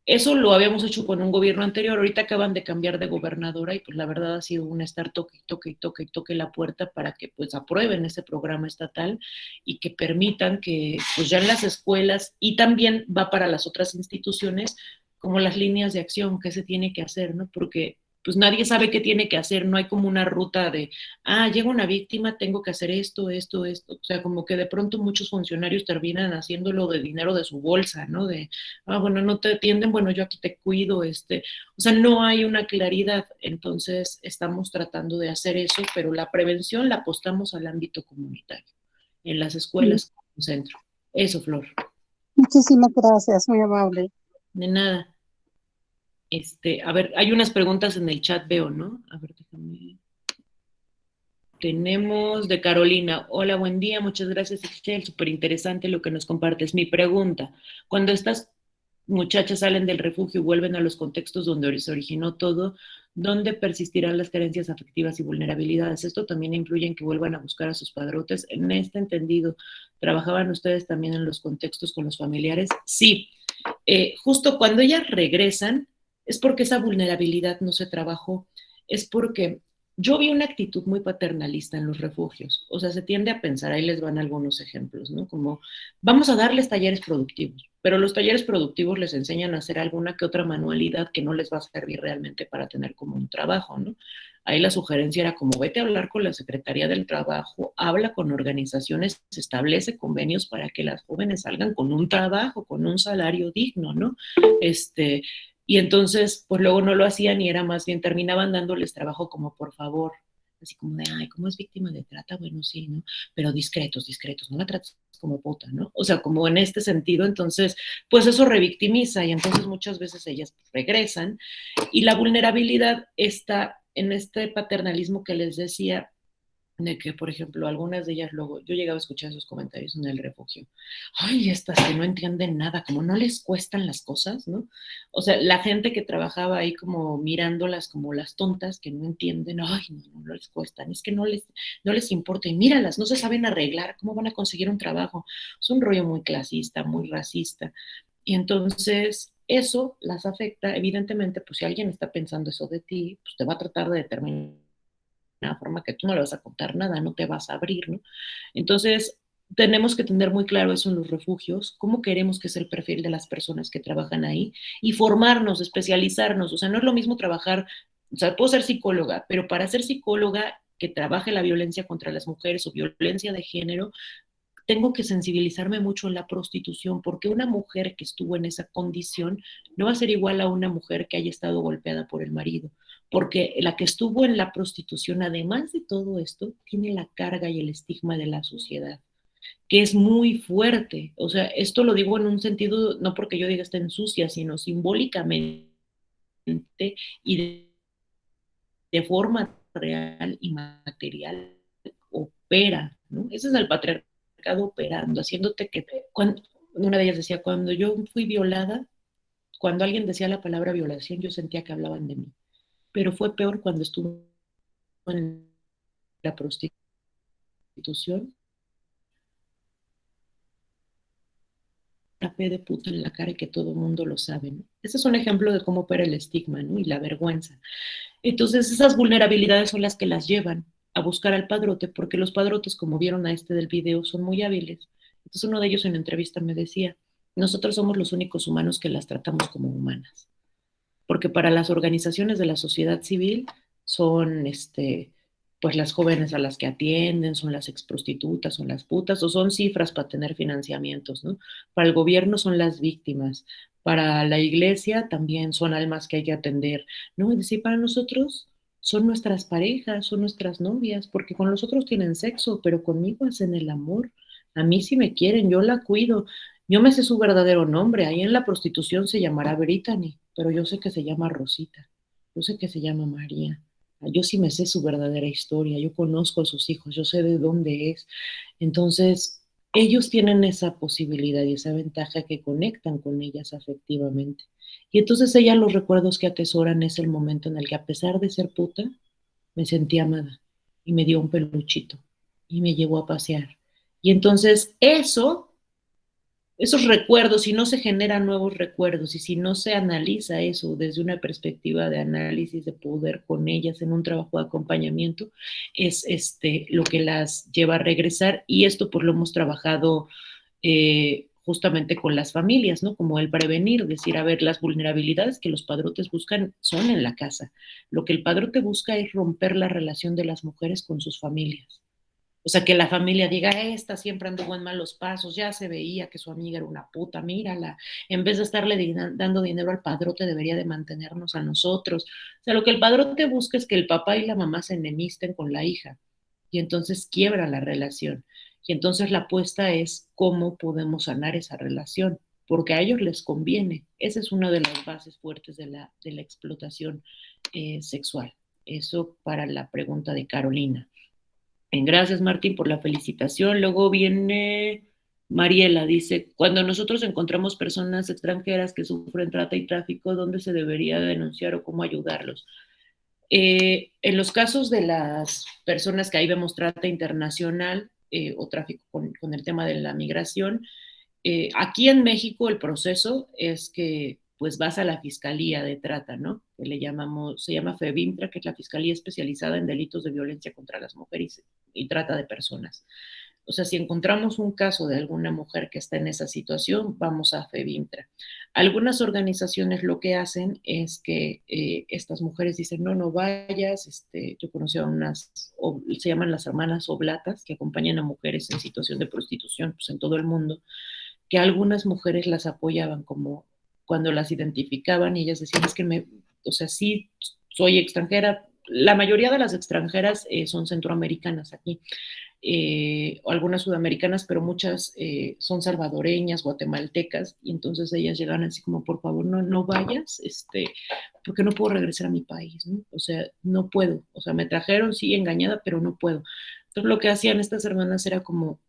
Eso lo habíamos hecho con un gobierno anterior, ahorita acaban de cambiar de gobernadora y pues la verdad ha sido un estar toque la puerta para que pues aprueben ese programa estatal y que permitan que pues ya en las escuelas, y también va para las otras instituciones, como las líneas de acción que se tiene que hacer, ¿no? Porque pues nadie sabe qué tiene que hacer, no hay como una ruta de, llega una víctima, tengo que hacer esto, o sea, como que de pronto muchos funcionarios terminan haciéndolo de dinero de su bolsa, ¿no? De, bueno, no te atienden, bueno, yo aquí te cuido, o sea, no hay una claridad, entonces estamos tratando de hacer eso, pero la prevención la apostamos al ámbito comunitario, en las escuelas, como centro. Eso, Flor. Muchísimas gracias, muy amable. De nada. A ver, hay unas preguntas en el chat, veo, ¿no? A ver, déjame. Tenemos de Carolina. Hola, buen día, muchas gracias, Excel, súper interesante lo que nos compartes. Mi pregunta, cuando estás muchachas salen del refugio y vuelven a los contextos donde se originó todo, donde persistirán las carencias afectivas y vulnerabilidades. Esto también influye en que vuelvan a buscar a sus padrotes. En este entendido, ¿trabajaban ustedes también en los contextos con los familiares? Sí. Justo cuando ellas regresan, es porque esa vulnerabilidad no se trabajó, es porque yo vi una actitud muy paternalista en los refugios. O sea, se tiende a pensar, ahí les van algunos ejemplos, ¿no? Como, vamos a darles talleres productivos, pero los talleres productivos les enseñan a hacer alguna que otra manualidad que no les va a servir realmente para tener como un trabajo, ¿no? Ahí la sugerencia era como, vete a hablar con la Secretaría del Trabajo, habla con organizaciones, se establece convenios para que las jóvenes salgan con un trabajo, con un salario digno, ¿no? Y entonces, pues luego no lo hacían y era más bien, terminaban dándoles trabajo como por favor, así como de, ay, ¿cómo es víctima de trata? Bueno, sí, ¿no? Pero discretos, discretos, no la trates como puta, ¿no? O sea, como en este sentido, entonces, pues eso revictimiza y entonces muchas veces ellas regresan y la vulnerabilidad está en este paternalismo que les decía, de que, por ejemplo, algunas de ellas luego, yo llegaba a escuchar esos comentarios en el refugio, ay, estas que no entienden nada, como no les cuestan las cosas, ¿no? O sea, la gente que trabajaba ahí como mirándolas como las tontas que no entienden, ay, no, no les cuestan, es que no les importa, y míralas, no se saben arreglar, ¿cómo van a conseguir un trabajo? Es un rollo muy clasista, muy racista, y entonces eso las afecta, evidentemente, pues si alguien está pensando eso de ti, pues te va a tratar de determinar una forma que tú no le vas a contar nada, no te vas a abrir, ¿no? Entonces, tenemos que tener muy claro eso en los refugios, cómo queremos que sea el perfil de las personas que trabajan ahí y formarnos, especializarnos. O sea, no es lo mismo trabajar, o sea, puedo ser psicóloga, pero para ser psicóloga que trabaje la violencia contra las mujeres o violencia de género, tengo que sensibilizarme mucho en la prostitución, porque una mujer que estuvo en esa condición no va a ser igual a una mujer que haya estado golpeada por el marido, porque la que estuvo en la prostitución, además de todo esto, tiene la carga y el estigma de la sociedad, que es muy fuerte. O sea, esto lo digo en un sentido, no porque yo diga está sucia, sino simbólicamente y de forma real y material opera, ¿no? Ese es el patriarcado operando, haciéndote que, cuando, una de ellas decía, cuando yo fui violada, cuando alguien decía la palabra violación, yo sentía que hablaban de mí, pero fue peor cuando estuve en la prostitución, la P de puta en la cara y que todo el mundo lo sabe, ¿no? Ese es un ejemplo de cómo opera el estigma, ¿no? Y la vergüenza. Entonces, esas vulnerabilidades son las que las llevan a buscar al padrote, porque los padrotes, como vieron a este del video, son muy hábiles. Entonces, uno de ellos en entrevista me decía, nosotros somos los únicos humanos que las tratamos como humanas, porque para las organizaciones de la sociedad civil son, pues las jóvenes a las que atienden, son las exprostitutas, son las putas, o son cifras para tener financiamientos, ¿no? Para el gobierno son las víctimas, para la iglesia también son almas que hay que atender, ¿no? Es decir, para nosotros son nuestras parejas, son nuestras novias, porque con los otros tienen sexo, pero conmigo hacen el amor. A mí si me quieren, yo la cuido. Yo me sé su verdadero nombre. Ahí en la prostitución se llamará Brittany, pero yo sé que se llama Rosita. Yo sé que se llama María. Yo sí me sé su verdadera historia. Yo conozco a sus hijos. Yo sé de dónde es. Entonces, ellos tienen esa posibilidad y esa ventaja que conectan con ellas afectivamente. Y entonces ellas los recuerdos que atesoran es el momento en el que a pesar de ser puta, me sentí amada y me dio un peluchito y me llevó a pasear. Y entonces esos recuerdos, si no se generan nuevos recuerdos y si no se analiza eso desde una perspectiva de análisis de poder con ellas en un trabajo de acompañamiento, es lo que las lleva a regresar y esto pues lo hemos trabajado justamente con las familias, ¿no? Como el prevenir, decir, a ver, las vulnerabilidades que los padrotes buscan son en la casa. Lo que el padrote busca es romper la relación de las mujeres con sus familias. O sea, que la familia diga, esta siempre anduvo en malos pasos, ya se veía que su amiga era una puta, mírala. En vez de estarle dando dinero al padrote, debería de mantenernos a nosotros. O sea, lo que el padrote busca es que el papá y la mamá se enemisten con la hija y entonces quiebra la relación. Y entonces la apuesta es cómo podemos sanar esa relación, porque a ellos les conviene. Esa es una de las bases fuertes de la explotación sexual. Eso para la pregunta de Carolina. Gracias, Martín, por la felicitación. Luego viene Mariela dice, cuando nosotros encontramos personas extranjeras que sufren trata y tráfico, ¿dónde se debería denunciar o cómo ayudarlos? En los casos de las personas que ahí vemos trata internacional o tráfico con el tema de la migración, aquí en México el proceso es que pues vas a la Fiscalía de Trata, ¿no? Que le llamamos, se llama FEBIMTRA, que es la Fiscalía Especializada en Delitos de Violencia contra las Mujeres y Trata de Personas. O sea, si encontramos un caso de alguna mujer que está en esa situación, vamos a FEBIMTRA. Algunas organizaciones lo que hacen es que estas mujeres dicen, no, no vayas. Yo conocí a unas, se llaman las hermanas oblatas, que acompañan a mujeres en situación de prostitución pues, en todo el mundo, que algunas mujeres las apoyaban como cuando las identificaban y ellas decían, es que o sea, sí, soy extranjera. La mayoría de las extranjeras son centroamericanas aquí, o algunas sudamericanas, pero muchas son salvadoreñas, guatemaltecas, y entonces ellas llegan así como, por favor, no, no vayas, porque no puedo regresar a mi país, ¿no? O sea, no puedo, o sea, me trajeron, sí, engañada, pero no puedo. Entonces lo que hacían estas hermanas era como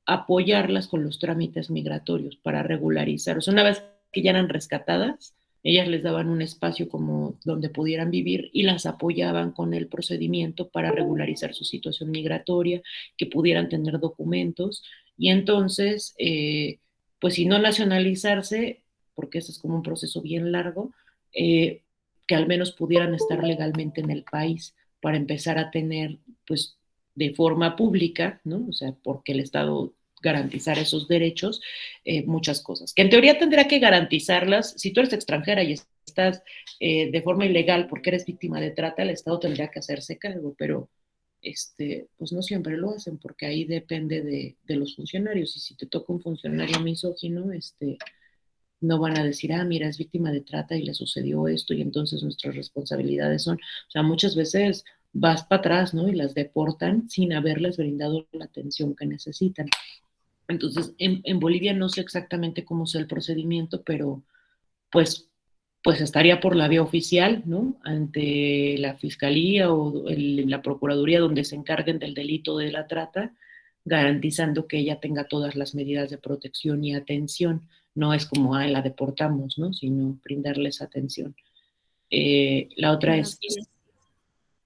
apoyarlas con los trámites migratorios para regularizar. O sea, una vez que ya eran rescatadas, ellas les daban un espacio como donde pudieran vivir y las apoyaban con el procedimiento para regularizar su situación migratoria, que pudieran tener documentos y entonces, pues si no nacionalizarse, porque eso es como un proceso bien largo, que al menos pudieran estar legalmente en el país para empezar a tener, pues, de forma pública, ¿no? O sea, porque el Estado garantizar esos derechos, muchas cosas. Que en teoría tendrá que garantizarlas. Si tú eres extranjera y estás de forma ilegal porque eres víctima de trata, el Estado tendría que hacerse cargo, pero pues no siempre lo hacen porque ahí depende de los funcionarios. Y si te toca un funcionario misógino, no van a decir, ah, mira, es víctima de trata y le sucedió esto y entonces nuestras responsabilidades son, o sea, muchas veces vas para atrás, ¿no? Y las deportan sin haberles brindado la atención que necesitan. Entonces, en Bolivia no sé exactamente cómo sea el procedimiento, pero pues, pues estaría por la vía oficial, ¿no? Ante la fiscalía o la procuraduría donde se encarguen del delito de la trata, garantizando que ella tenga todas las medidas de protección y atención. No es como, ah, la deportamos, ¿no? Sino brindarles atención. La otra es,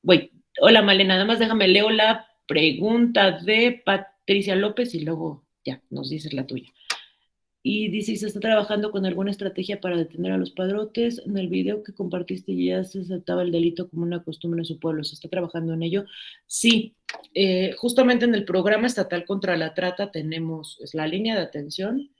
Wait, hola Malena, nada más déjame leo la pregunta de Patricia López y luego ya nos dices la tuya. Y dice, ¿se está trabajando con alguna estrategia para detener a los padrotes? En el video que compartiste ya se aceptaba el delito como una costumbre en su pueblo. ¿Se está trabajando en ello? Sí, justamente en el programa estatal contra la trata tenemos es la línea de atención,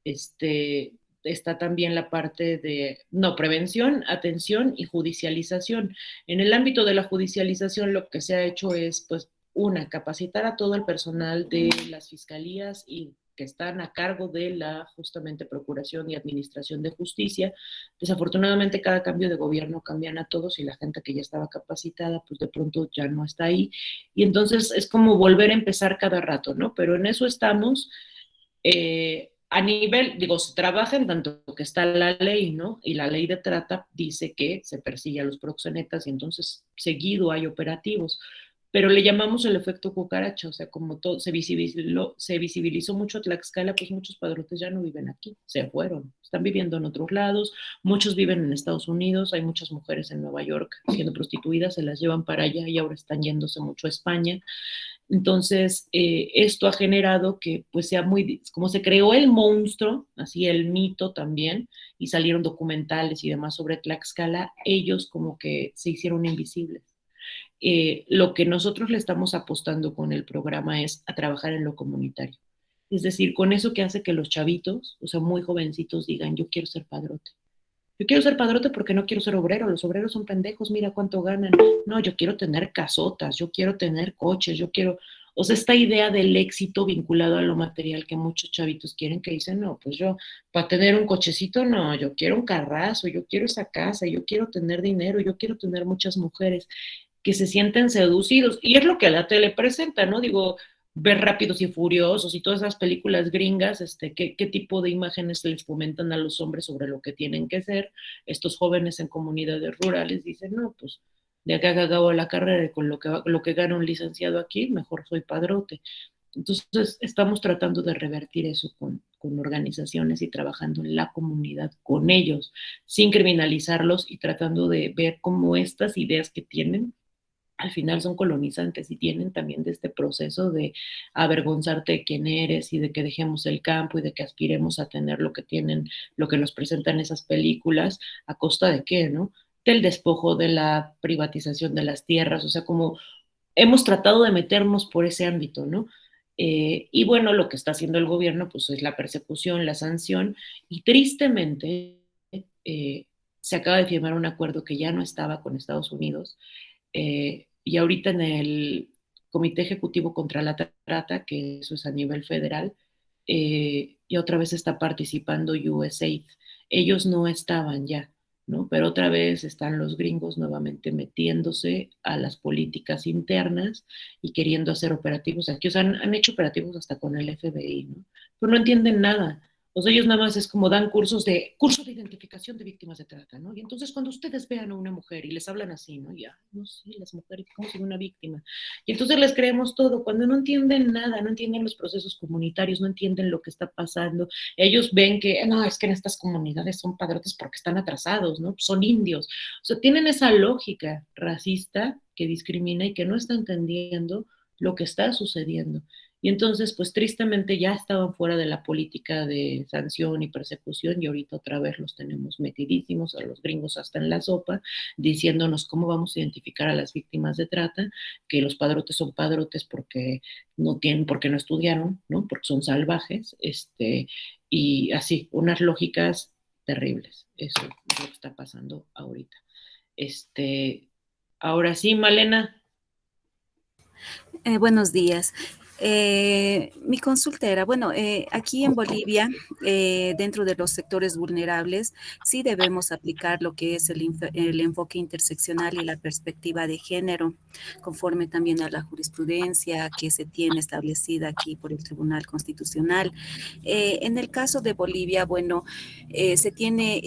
está también la parte de, no, prevención, atención y judicialización. En el ámbito de la judicialización lo que se ha hecho es, pues, una, capacitar a todo el personal de las fiscalías y que están a cargo de la justamente procuración y administración de justicia. Desafortunadamente cada cambio de gobierno cambian a todos y la gente que ya estaba capacitada pues de pronto ya no está ahí y entonces es como volver a empezar cada rato, ¿no? Pero en eso estamos. A nivel, digo, se trabaja en tanto que está la ley, ¿no? Y la ley de trata dice que se persigue a los proxenetas y entonces seguido hay operativos, pero le llamamos el efecto cucaracha, o sea, como todo se visibilizó mucho Tlaxcala, pues muchos padrotes ya no viven aquí, se fueron, están viviendo en otros lados, muchos viven en Estados Unidos, hay muchas mujeres en Nueva York siendo prostituidas, se las llevan para allá y ahora están yéndose mucho a España. Entonces, esto ha generado que pues sea muy, como se creó el monstruo, así el mito también, y salieron documentales y demás sobre Tlaxcala, ellos como que se hicieron invisibles. Lo que nosotros le estamos apostando con el programa es a trabajar en lo comunitario. Es decir, con eso que hace que los chavitos, o sea, muy jovencitos, digan, yo quiero ser padrote. Yo quiero ser padrote porque no quiero ser obrero. Los obreros son pendejos, mira cuánto ganan. No, yo quiero tener casotas, yo quiero tener coches, yo quiero... O sea, esta idea del éxito vinculado a lo material que muchos chavitos quieren, que dicen, no, pues yo, para tener un cochecito, no, yo quiero un carrazo, yo quiero esa casa, yo quiero tener dinero, yo quiero tener muchas mujeres que se sienten seducidos. Y es lo que la tele presenta, ¿no? Digo, ver Rápidos y Furiosos y todas esas películas gringas, qué tipo de imágenes les fomentan a los hombres sobre lo que tienen que ser. Estos jóvenes en comunidades rurales dicen, no, pues de acá acabo la carrera y con lo que gana un licenciado aquí, mejor soy padrote. Entonces, estamos tratando de revertir eso con organizaciones y trabajando en la comunidad con ellos, sin criminalizarlos y tratando de ver cómo estas ideas que tienen al final son colonizantes y tienen también de este proceso de avergonzarte de quién eres y de que dejemos el campo y de que aspiremos a tener lo que tienen, lo que nos presentan esas películas, ¿a costa de qué, no? Del despojo, de la privatización de las tierras, o sea, como hemos tratado de meternos por ese ámbito, ¿no? Y bueno, lo que está haciendo el gobierno, pues es la persecución, la sanción, y tristemente se acaba de firmar un acuerdo que ya no estaba con Estados Unidos, y ahorita en el Comité Ejecutivo contra la Trata, que eso es a nivel federal, y otra vez está participando USAID. Ellos no estaban ya, ¿no? Pero otra vez están los gringos nuevamente metiéndose a las políticas internas y queriendo hacer operativos aquí. O sea, han hecho operativos hasta con el FBI, ¿no? Pero no entienden nada. O sea, ellos nada más es como dan cursos de identificación de víctimas de trata, ¿no? Y entonces cuando ustedes vean a una mujer y les hablan así, ¿no? Ya, no sé, las mujeres, ¿cómo son una víctima? Y entonces les creemos todo, cuando no entienden nada, no entienden los procesos comunitarios, no entienden lo que está pasando. Ellos ven que, no, es que en estas comunidades son padrotes porque están atrasados, ¿no? Son indios. O sea, tienen esa lógica racista que discrimina y que no está entendiendo lo que está sucediendo. Y entonces, pues tristemente ya estaban fuera de la política de sanción y persecución y ahorita otra vez los tenemos metidísimos, a los gringos hasta en la sopa, diciéndonos cómo vamos a identificar a las víctimas de trata, que los padrotes son padrotes porque no tienen, porque no estudiaron, ¿no? Porque son salvajes, y así, unas lógicas terribles. Eso es lo que está pasando ahorita. Ahora sí, Malena. Buenos días. Mi consulta era, bueno, aquí en Bolivia, dentro de los sectores vulnerables, sí debemos aplicar lo que es el enfoque interseccional y la perspectiva de género, conforme también a la jurisprudencia que se tiene establecida aquí por el Tribunal Constitucional. En el caso de Bolivia, bueno, se tiene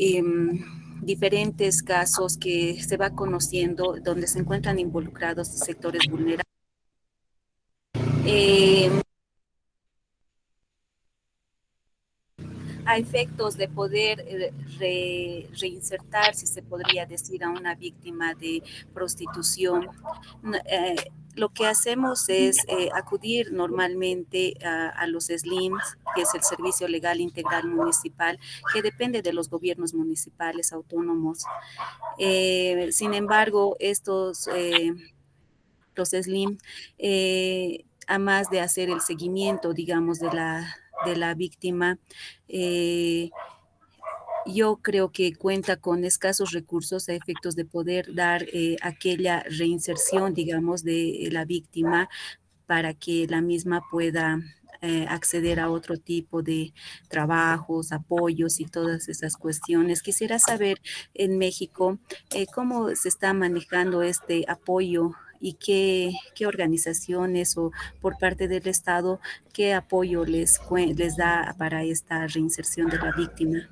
diferentes casos que se va conociendo donde se encuentran involucrados sectores vulnerables. A efectos de poder reinsertar, si se podría decir, a una víctima de prostitución. Lo que hacemos es acudir normalmente a los SLIMs, que es el Servicio Legal Integral Municipal, que depende de los gobiernos municipales autónomos. Sin embargo, los SLIM, a más de hacer el seguimiento, digamos, de la víctima, yo creo que cuenta con escasos recursos a efectos de poder dar aquella reinserción, digamos, de la víctima para que la misma pueda acceder a otro tipo de trabajos, apoyos y todas esas cuestiones. Quisiera saber en México cómo se está manejando este apoyo y qué organizaciones o por parte del Estado, qué apoyo les da para esta reinserción de la víctima.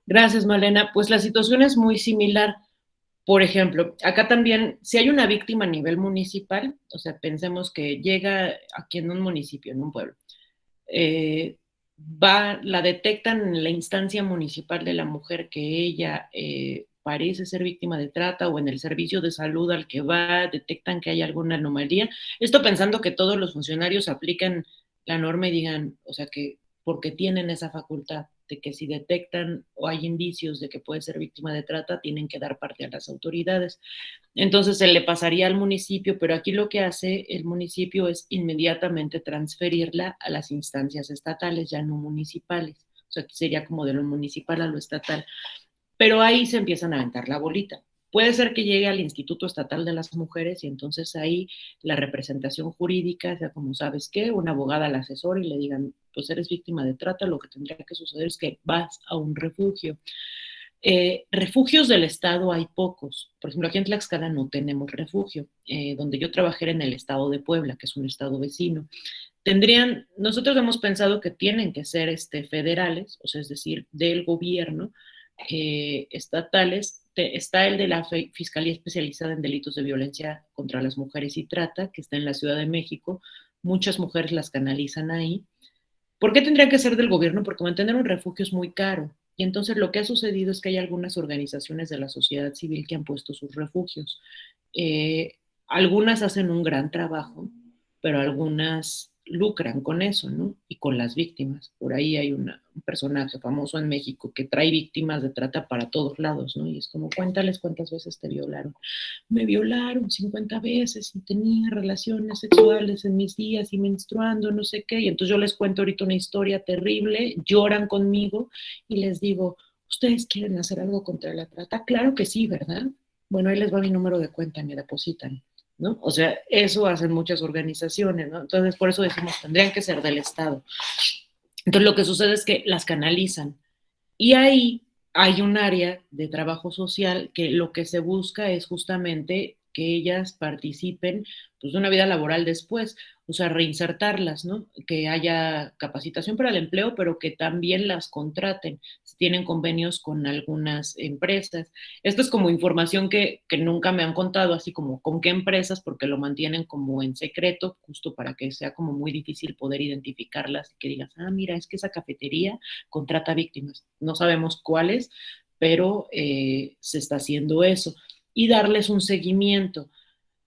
Gracias, Malena. Pues la situación es muy similar. Por ejemplo, acá también, si hay una víctima a nivel municipal, o sea, pensemos que llega aquí en un municipio, en un pueblo, la detectan en la instancia municipal de la mujer que ella parece ser víctima de trata o en el servicio de salud al que va, detectan que hay alguna anomalía. Esto pensando que todos los funcionarios aplican la norma y digan, o sea, que porque tienen esa facultad de que si detectan o hay indicios de que puede ser víctima de trata, tienen que dar parte a las autoridades. Entonces se le pasaría al municipio, pero aquí lo que hace el municipio es inmediatamente transferirla a las instancias estatales, ya no municipales. O sea, sería como de lo municipal a lo estatal. Pero ahí se empiezan a aventar la bolita. Puede ser que llegue al Instituto Estatal de las Mujeres y entonces ahí la representación jurídica, sea como sabes qué, una abogada la asesora y le digan, pues eres víctima de trata, lo que tendría que suceder es que vas a un refugio. Refugios del Estado hay pocos. Por ejemplo, aquí en Tlaxcala no tenemos refugio. Donde yo trabajé en el estado de Puebla, que es un estado vecino. Nosotros hemos pensado que tienen que ser federales, o sea, es decir, del gobierno, estatales. Está el de la Fiscalía Especializada en Delitos de Violencia contra las Mujeres y Trata, que está en la Ciudad de México, muchas mujeres las canalizan ahí. ¿Por qué tendrían que ser del gobierno? Porque mantener un refugio es muy caro. Y entonces lo que ha sucedido es que hay algunas organizaciones de la sociedad civil que han puesto sus refugios. Eh, Algunas hacen un gran trabajo, pero algunas lucran con eso, ¿no? Y con las víctimas. Por ahí hay un personaje famoso en México que trae víctimas de trata para todos lados, ¿no? Y es como, cuéntales cuántas veces te violaron. Me violaron 50 veces y tenía relaciones sexuales en mis días y menstruando, no sé qué. Y entonces yo les cuento ahorita una historia terrible, lloran conmigo y les digo, ¿ustedes quieren hacer algo contra la trata? Claro que sí, ¿verdad? Bueno, ahí les va mi número de cuenta, me depositan, ¿no? O sea, eso hacen muchas organizaciones, ¿no? Entonces, por eso decimos, tendrían que ser del Estado. Entonces, lo que sucede es que las canalizan. Y ahí hay un área de trabajo social que lo que se busca es justamente que ellas participen pues, de una vida laboral después, o sea, reinsertarlas, ¿no? Que haya capacitación para el empleo, pero que también las contraten, si tienen convenios con algunas empresas. Esto es como información que nunca me han contado, así como con qué empresas, porque lo mantienen como en secreto, justo para que sea como muy difícil poder identificarlas y que digas, ah, mira, es que esa cafetería contrata víctimas. No sabemos cuáles, pero se está haciendo eso. Y darles un seguimiento.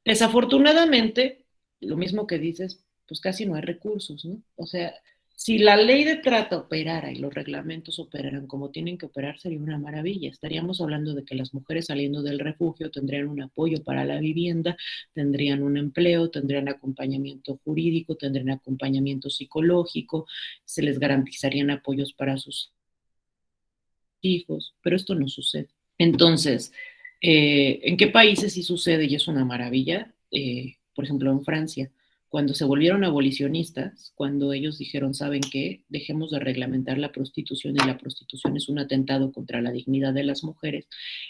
Desafortunadamente, lo mismo que dices, pues casi no hay recursos, ¿no? O sea, si la ley de trata operara y los reglamentos operaran como tienen que operar, sería una maravilla. Estaríamos hablando de que las mujeres saliendo del refugio tendrían un apoyo para la vivienda, tendrían un empleo, tendrían acompañamiento jurídico, tendrían acompañamiento psicológico, se les garantizarían apoyos para sus hijos, pero esto no sucede. Entonces, ¿en qué países sí sucede y es una maravilla? Por ejemplo, en Francia, cuando se volvieron abolicionistas, cuando ellos dijeron, ¿saben qué? Dejemos de reglamentar la prostitución y la prostitución es un atentado contra la dignidad de las mujeres,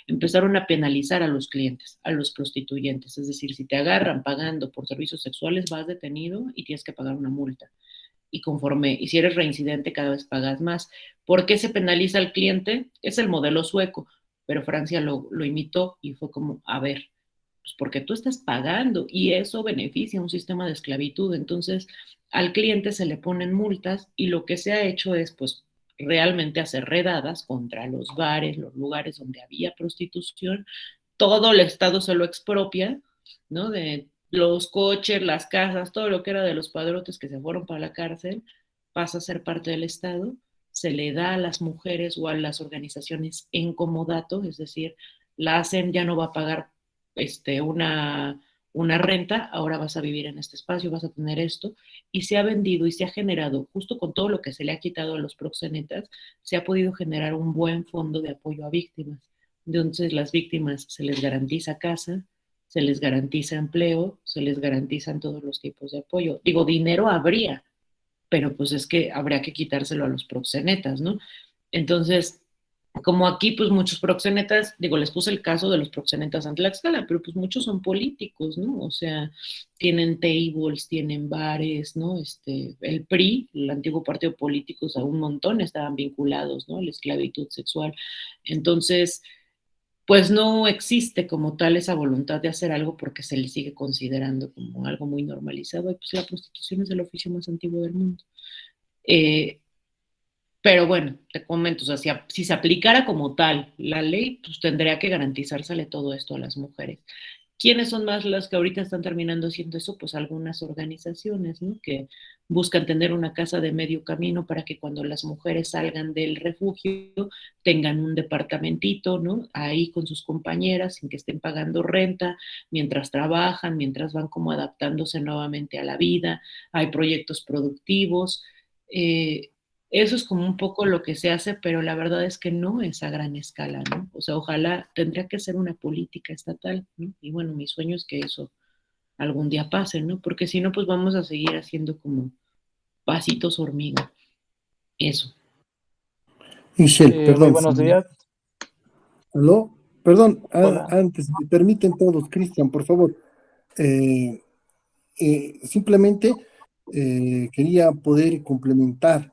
empezaron a penalizar a los clientes, a los prostituyentes. Es decir, si te agarran pagando por servicios sexuales, vas detenido y tienes que pagar una multa y si eres reincidente cada vez pagas más. ¿Por qué se penaliza al cliente? Es el modelo sueco, pero Francia lo imitó y fue como, a ver, pues porque tú estás pagando y eso beneficia un sistema de esclavitud. Entonces, al cliente se le ponen multas y lo que se ha hecho es, pues, realmente hacer redadas contra los bares, los lugares donde había prostitución. Todo el Estado se lo expropia, ¿no? De los coches, las casas, todo lo que era de los padrotes que se fueron para la cárcel, pasa a ser parte del Estado, se le da a las mujeres o a las organizaciones en comodato, es decir, la hacen, ya no va a pagar una renta, ahora vas a vivir en este espacio, vas a tener esto, y se ha vendido y se ha generado, justo con todo lo que se le ha quitado a los proxenetas, se ha podido generar un buen fondo de apoyo a víctimas. Entonces, las víctimas se les garantiza casa, se les garantiza empleo, se les garantizan todos los tipos de apoyo. Digo, dinero habría, pero pues es que habría que quitárselo a los proxenetas, ¿no? Entonces, como aquí, pues muchos proxenetas, digo, les puse el caso de los proxenetas ante la escala, pero pues muchos son políticos, ¿no? O sea, tienen tables, tienen bares, ¿no? El PRI, el antiguo partido político, o sea, un montón estaban vinculados, ¿no? La esclavitud sexual. Entonces, pues no existe como tal esa voluntad de hacer algo porque se le sigue considerando como algo muy normalizado y pues la prostitución es el oficio más antiguo del mundo. Eh, pero bueno, te comento, o sea, si se aplicara como tal la ley, pues tendría que garantizársele todo esto a las mujeres. ¿Quiénes son más las que ahorita están terminando haciendo eso? Pues algunas organizaciones, ¿no? Que buscan tener una casa de medio camino para que cuando las mujeres salgan del refugio tengan un departamentito, ¿no? Ahí con sus compañeras sin que estén pagando renta, mientras trabajan, mientras van como adaptándose nuevamente a la vida. Hay proyectos productivos. Eh, Eso es como un poco lo que se hace, pero la verdad es que no es a gran escala, ¿no? O sea, ojalá tendría que ser una política estatal, ¿no? Y bueno, mi sueño es que eso algún día pase, ¿no? Porque si no, pues vamos a seguir haciendo como pasitos hormiga. Eso. Michelle, Muy perdón. buenos días. ¿Aló? Perdón, Hola. antes, me permiten todos, Cristian, por favor. Eh, Simplemente quería poder complementar.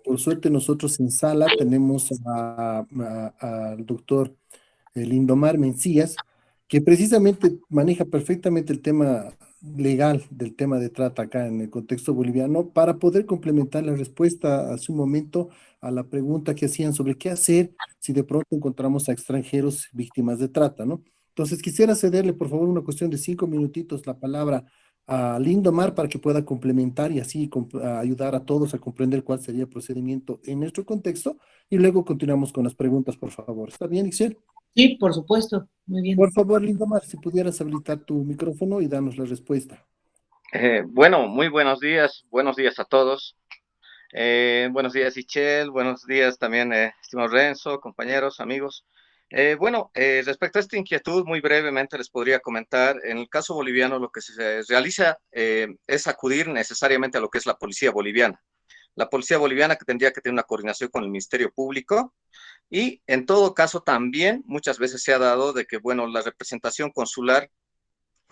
Por suerte nosotros en sala tenemos al doctor Lindomar Mencías, que precisamente maneja perfectamente el tema legal del tema de trata acá en el contexto boliviano para poder complementar la respuesta hace un momento a la pregunta que hacían sobre qué hacer si de pronto encontramos a extranjeros víctimas de trata, ¿no? Entonces quisiera cederle, por favor, una cuestión de 5 minutitos la palabra a Lindomar para que pueda complementar y así ayudar a todos a comprender cuál sería el procedimiento en nuestro contexto y luego continuamos con las preguntas, por favor. ¿Está bien, Ixel? Sí, por supuesto. Muy bien. Por favor, Lindomar, si pudieras habilitar tu micrófono y darnos la respuesta. Bueno, muy buenos días a todos. Buenos días, Ichel, buenos días también, estimado Renzo, compañeros, amigos. Respecto a esta inquietud, muy brevemente les podría comentar, en el caso boliviano lo que se realiza es acudir necesariamente a lo que es la policía boliviana. La policía boliviana que tendría que tener una coordinación con el Ministerio Público y en todo caso también muchas veces se ha dado de que, bueno, la representación consular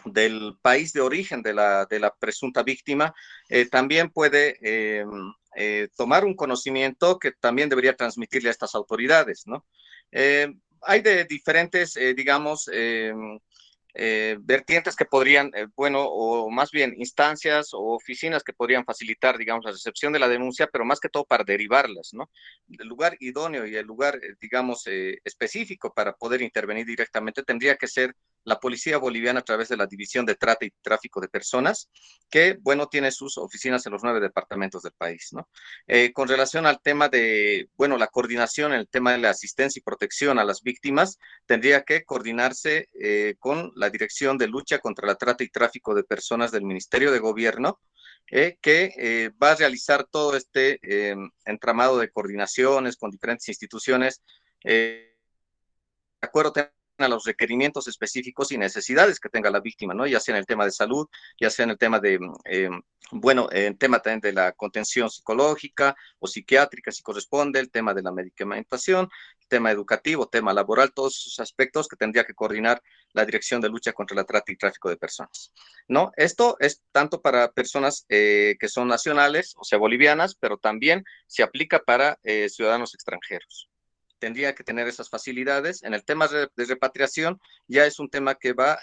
del país de origen de la presunta víctima, también puede tomar un conocimiento que también debería transmitirle a estas autoridades, ¿no? Hay de diferentes, vertientes que podrían, o más bien instancias o oficinas que podrían facilitar, digamos, la recepción de la denuncia, pero más que todo para derivarlas, ¿no? El lugar idóneo y el lugar, específico para poder intervenir directamente tendría que ser la policía boliviana a través de la División de Trata y Tráfico de Personas, que, bueno, tiene sus oficinas en los 9 departamentos del país, ¿no? Con relación al tema de, bueno, la coordinación en el tema de la asistencia y protección a las víctimas, tendría que coordinarse con la Dirección de Lucha contra la Trata y Tráfico de Personas del Ministerio de Gobierno, que va a realizar todo este entramado de coordinaciones con diferentes instituciones, de acuerdo a los requerimientos específicos y necesidades que tenga la víctima, ¿no? Ya sea en el tema de salud, ya sea en el tema de, en tema también de la contención psicológica o psiquiátrica, si corresponde, el tema de la medicamentación, el tema educativo, tema laboral, todos esos aspectos que tendría que coordinar la Dirección de Lucha contra la Trata y Tráfico de Personas, ¿no? Esto es tanto para personas que son nacionales, o sea, bolivianas, pero también se aplica para ciudadanos extranjeros. Tendría que tener esas facilidades. En el tema de repatriación, ya es un tema que va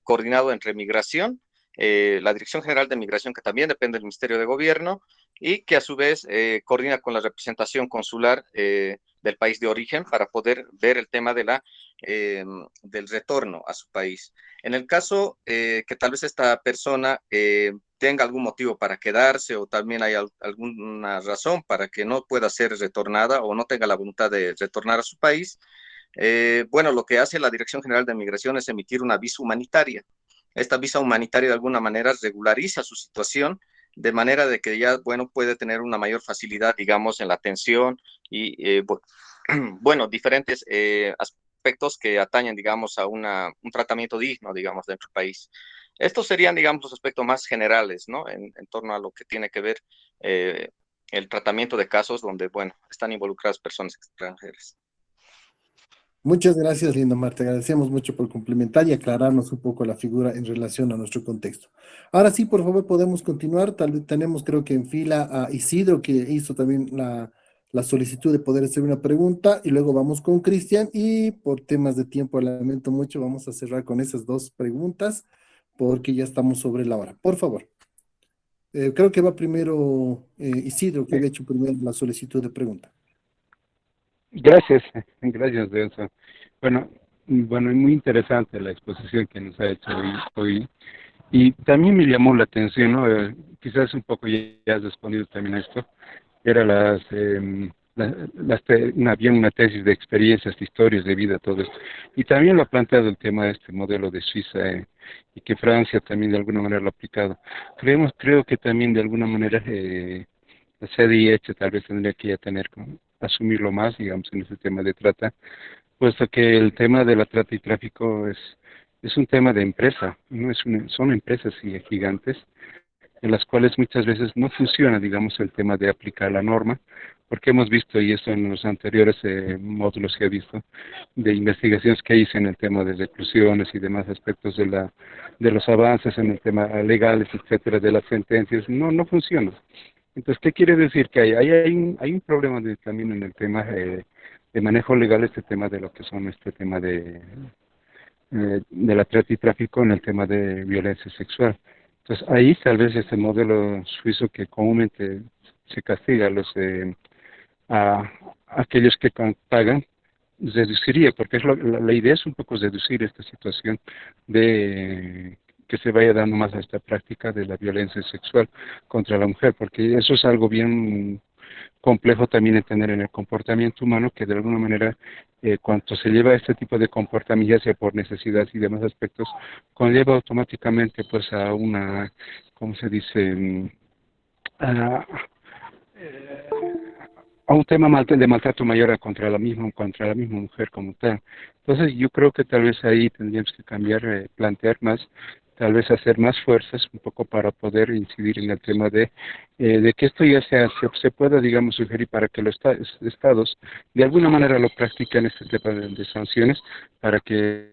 coordinado entre migración, la Dirección General de Migración, que también depende del Ministerio de Gobierno, y que a su vez coordina con la representación consular del país de origen para poder ver el tema de del retorno a su país. En el caso que tal vez esta persona tenga algún motivo para quedarse o también hay alguna razón para que no pueda ser retornada o no tenga la voluntad de retornar a su país, bueno, lo que hace la Dirección General de Migración es emitir una visa humanitaria. Esta visa humanitaria de alguna manera regulariza su situación de manera de que ya, bueno, puede tener una mayor facilidad, digamos, en la atención y, bueno, diferentes aspectos que atañen, digamos, a un tratamiento digno, digamos, dentro del país. Estos serían, digamos, los aspectos más generales, ¿no? En torno a lo que tiene que ver el tratamiento de casos donde, bueno, están involucradas personas extranjeras. Muchas gracias, Lindomar. Te agradecemos mucho por complementar y aclararnos un poco la figura en relación a nuestro contexto. Ahora sí, por favor, podemos continuar. Tal vez tenemos, creo que en fila a Isidro, que hizo también la solicitud de poder hacer una pregunta, y luego vamos con Cristian, y por temas de tiempo, lamento mucho, vamos a cerrar con esas dos preguntas, porque ya estamos sobre la hora. Por favor. Creo que va primero Isidro, que había hecho primero la solicitud de pregunta. Gracias, gracias, Denso. Bueno, bueno, es muy interesante la exposición que nos ha hecho hoy. Y también me llamó la atención, ¿no? Quizás un poco ya has respondido también a esto. Era había una tesis de experiencias, de historias de vida, todo esto. Y también lo ha planteado el tema de este modelo de Suiza y que Francia también de alguna manera lo ha aplicado. Creo que también de alguna manera la CDIH tal vez tendría que ya asumirlo más, digamos, en ese tema de trata, puesto que el tema de la trata y tráfico es un tema de empresa, no son empresas gigantes en las cuales muchas veces no funciona, digamos, el tema de aplicar la norma, porque hemos visto, y esto en los anteriores módulos que he visto, de investigaciones que hice en el tema de reclusiones y demás aspectos de los avances en el tema legales, etcétera, de las sentencias, no funciona. Entonces, ¿qué quiere decir? Que hay un problema también en el tema de manejo legal, este tema de lo que son este tema de la trata y tráfico en el tema de violencia sexual. Entonces ahí tal vez este modelo suizo que comúnmente se castiga a aquellos que pagan, reduciría, porque la idea es un poco reducir esta situación de que se vaya dando más a esta práctica de la violencia sexual contra la mujer, porque eso es algo bien complejo también entender en el comportamiento humano, que de alguna manera cuando se lleva a este tipo de comportamiento, ya sea por necesidad y demás aspectos, conlleva automáticamente pues a una, ¿cómo se dice? A, eh, a un tema de maltrato mayor contra la misma mujer como tal. Entonces yo creo que tal vez ahí tendríamos que cambiar, plantear más, tal vez hacer más fuerzas un poco para poder incidir en el tema de que esto ya se pueda, digamos, sugerir para que los estados de alguna manera lo practiquen este tema de sanciones para que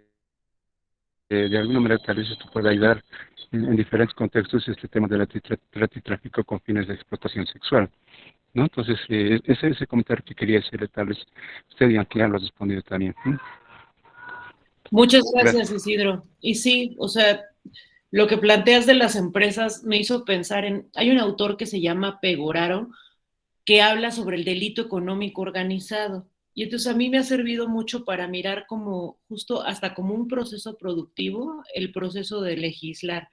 de alguna manera tal vez esto pueda ayudar en diferentes contextos este tema de la trata y tráfico con fines de explotación sexual, ¿no? Entonces, ese es el comentario que quería hacerle, tal vez usted ya lo ha respondido también. Muchas gracias, Isidro. Y sí, o sea, lo que planteas de las empresas me hizo pensar hay un autor que se llama Pegoraro, que habla sobre el delito económico organizado. Y entonces a mí me ha servido mucho para mirar como justo hasta como un proceso productivo, el proceso de legislar,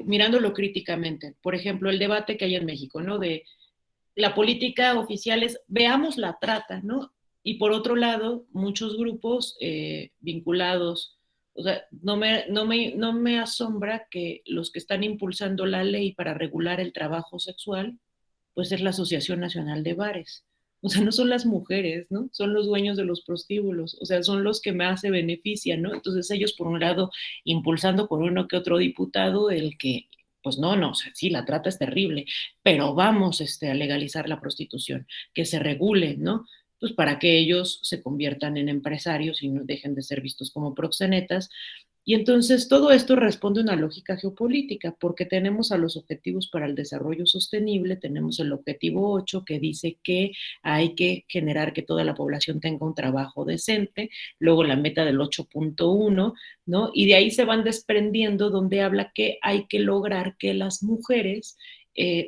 mirándolo críticamente. Por ejemplo, el debate que hay en México, ¿no? De la política oficial es veamos la trata, ¿no? Y por otro lado, muchos grupos vinculados, o sea, no me asombra que los que están impulsando la ley para regular el trabajo sexual, pues es la Asociación Nacional de Bares. O sea, no son las mujeres, ¿no? Son los dueños de los prostíbulos, o sea, son los que más se benefician, ¿no? Entonces ellos, por un lado, impulsando con uno que otro diputado el que pues no, o sea, sí, la trata es terrible, pero vamos a legalizar la prostitución, que se regule, ¿no? Pues para que ellos se conviertan en empresarios y no dejen de ser vistos como proxenetas. Y entonces todo esto responde a una lógica geopolítica, porque tenemos a los objetivos para el desarrollo sostenible, tenemos el objetivo 8 que dice que hay que generar que toda la población tenga un trabajo decente, luego la meta del 8.1, ¿no? Y de ahí se van desprendiendo donde habla que hay que lograr que las mujeres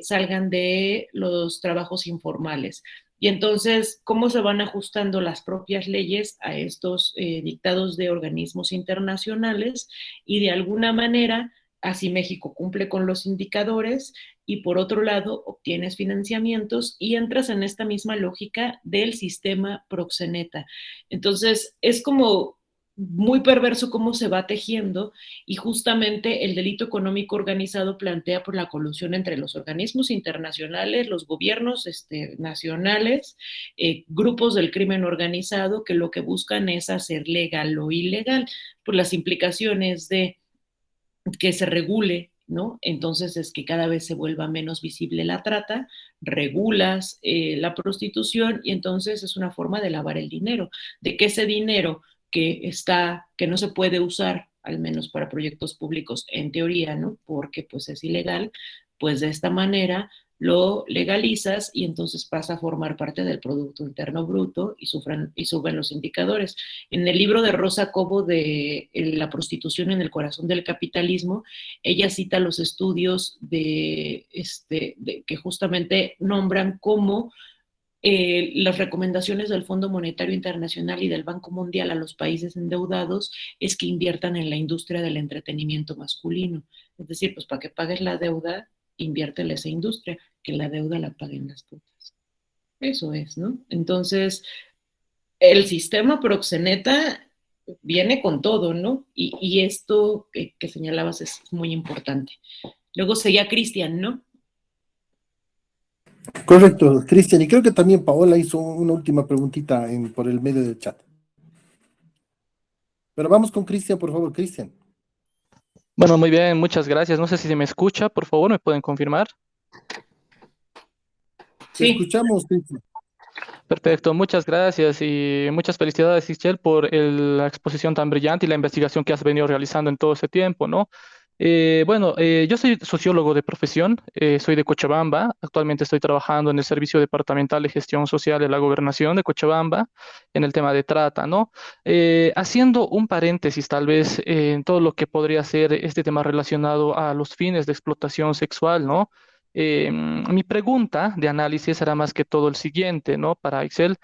salgan de los trabajos informales. Y entonces, ¿cómo se van ajustando las propias leyes a estos dictados de organismos internacionales? Y de alguna manera, así México cumple con los indicadores y por otro lado obtienes financiamientos y entras en esta misma lógica del sistema proxeneta. Entonces, es como muy perverso cómo se va tejiendo y justamente el delito económico organizado plantea por la colusión entre los organismos internacionales, los gobiernos nacionales, grupos del crimen organizado que lo que buscan es hacer legal lo ilegal, por las implicaciones de que se regule, ¿no? Entonces es que cada vez se vuelva menos visible la trata, regulas la prostitución y entonces es una forma de lavar el dinero, de que ese dinero que no se puede usar, al menos para proyectos públicos, en teoría, ¿no? Porque pues es ilegal, pues de esta manera lo legalizas y entonces pasa a formar parte del Producto Interno Bruto y suben los indicadores. En el libro de Rosa Cobo de La prostitución en el corazón del capitalismo, ella cita los estudios que justamente nombran cómo las recomendaciones del Fondo Monetario Internacional y del Banco Mundial a los países endeudados es que inviertan en la industria del entretenimiento masculino. Es decir, pues para que pagues la deuda, inviértele esa industria, que la deuda la paguen las putas. Eso es, ¿no? Entonces, el sistema proxeneta viene con todo, ¿no? Y esto que señalabas es muy importante. Luego seguía Cristian, ¿no? Correcto, Cristian. Y creo que también Paola hizo una última preguntita por el medio del chat. Pero vamos con Cristian, por favor, Cristian. Bueno, muy bien, muchas gracias. No sé si se me escucha, por favor, ¿me pueden confirmar? Te escuchamos, Cristian. Perfecto, muchas gracias y muchas felicidades, Ischel, por la exposición tan brillante y la investigación que has venido realizando en todo ese tiempo, ¿no? Yo soy sociólogo de profesión, soy de Cochabamba, actualmente estoy trabajando en el Servicio Departamental de Gestión Social de la Gobernación de Cochabamba en el tema de trata, ¿no? Haciendo un paréntesis tal vez en todo lo que podría ser este tema relacionado a los fines de explotación sexual, ¿no? Mi pregunta de análisis será más que todo el siguiente, ¿no? Para Excel.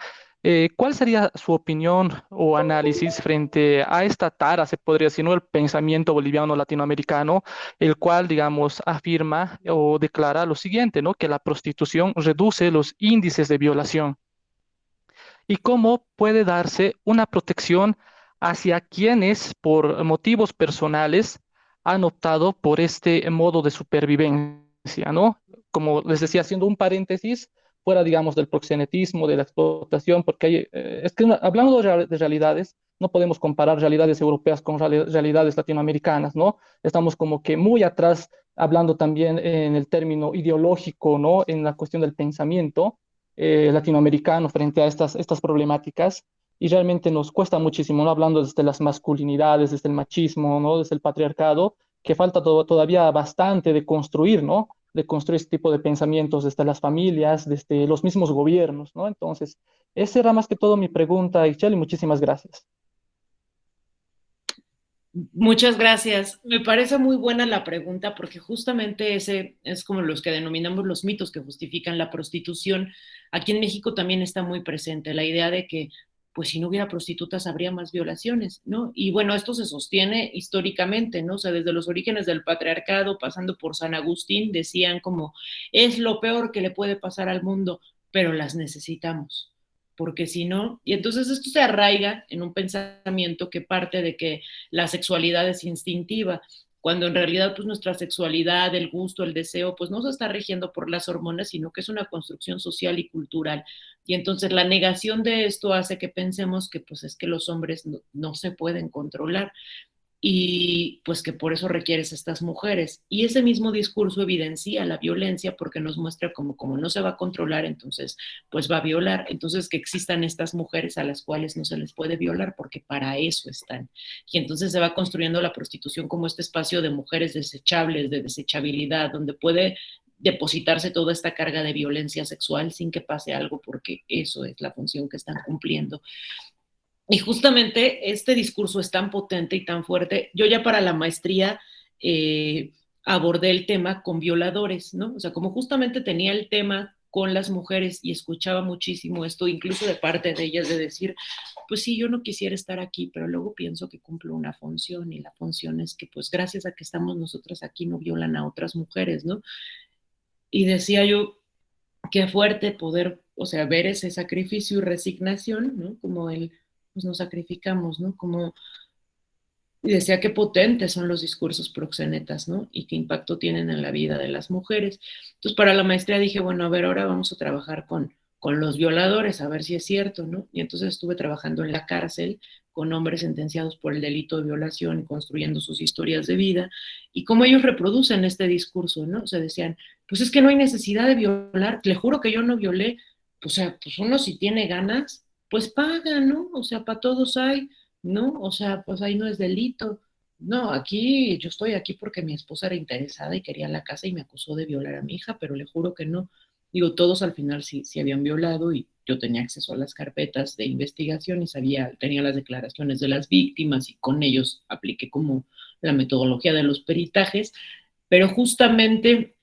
¿Cuál sería su opinión o análisis frente a esta tara, se podría decir, ¿no? El pensamiento boliviano latinoamericano, el cual, digamos, afirma o declara lo siguiente, ¿no? Que la prostitución reduce los índices de violación y cómo puede darse una protección hacia quienes, por motivos personales, han optado por este modo de supervivencia, ¿no? Como les decía, haciendo un paréntesis, fuera, digamos, del proxenetismo, de la explotación, porque hay, es que hablando de realidades, no podemos comparar realidades europeas con realidades latinoamericanas, ¿no? Estamos como que muy atrás, hablando también en el término ideológico, ¿no? En la cuestión del pensamiento latinoamericano frente a estas problemáticas y realmente nos cuesta muchísimo, ¿no? Hablando desde las masculinidades, desde el machismo, ¿no? Desde el patriarcado, que falta todavía bastante de construir, ¿no? De construir este tipo de pensamientos desde las familias, desde los mismos gobiernos, ¿no? Entonces, esa era más que todo mi pregunta, Ixchel, y muchísimas gracias. Muchas gracias. Me parece muy buena la pregunta porque justamente ese es como los que denominamos los mitos que justifican la prostitución. Aquí en México también está muy presente la idea de que, pues si no hubiera prostitutas habría más violaciones, ¿no? Y bueno, esto se sostiene históricamente, ¿no? O sea, desde los orígenes del patriarcado, pasando por San Agustín, decían como, es lo peor que le puede pasar al mundo, pero las necesitamos porque si no, y entonces esto se arraiga en un pensamiento que parte de que la sexualidad es instintiva, cuando en realidad pues nuestra sexualidad, el gusto, el deseo, pues no se está rigiendo por las hormonas, sino que es una construcción social y cultural. Y entonces la negación de esto hace que pensemos que pues es que los hombres no se pueden controlar y pues que por eso requieres a estas mujeres. Y ese mismo discurso evidencia la violencia porque nos muestra como no se va a controlar, entonces pues va a violar. Entonces que existan estas mujeres a las cuales no se les puede violar porque para eso están. Y entonces se va construyendo la prostitución como este espacio de mujeres desechables, de desechabilidad, donde puede depositarse toda esta carga de violencia sexual sin que pase algo porque eso es la función que están cumpliendo. Y justamente este discurso es tan potente y tan fuerte. Yo ya para la maestría abordé el tema con violadores, ¿no? O sea, como justamente tenía el tema con las mujeres y escuchaba muchísimo esto, incluso de parte de ellas, de decir, pues sí, yo no quisiera estar aquí, pero luego pienso que cumplo una función y la función es que pues gracias a que estamos nosotras aquí no violan a otras mujeres, ¿no? Y decía yo, qué fuerte poder, o sea, ver ese sacrificio y resignación, ¿no? Como el, pues nos sacrificamos, ¿no? Como, y decía qué potentes son los discursos proxenetas, ¿no? Y qué impacto tienen en la vida de las mujeres. Entonces, para la maestría dije, bueno, a ver, ahora vamos a trabajar con los violadores, a ver si es cierto, ¿no? Y entonces estuve trabajando en la cárcel con hombres sentenciados por el delito de violación y construyendo sus historias de vida, y cómo ellos reproducen este discurso, ¿no? O sea, decían, pues es que no hay necesidad de violar, le juro que yo no violé, o sea, pues uno si tiene ganas, pues paga, ¿no? O sea, para todos hay, ¿no? O sea, pues ahí no es delito. No, aquí yo estoy aquí porque mi esposa era interesada y quería la casa y me acusó de violar a mi hija, pero le juro que no. Digo, todos al final sí habían violado y yo tenía acceso a las carpetas de investigación y tenía las declaraciones de las víctimas y con ellos apliqué como la metodología de los peritajes, pero justamente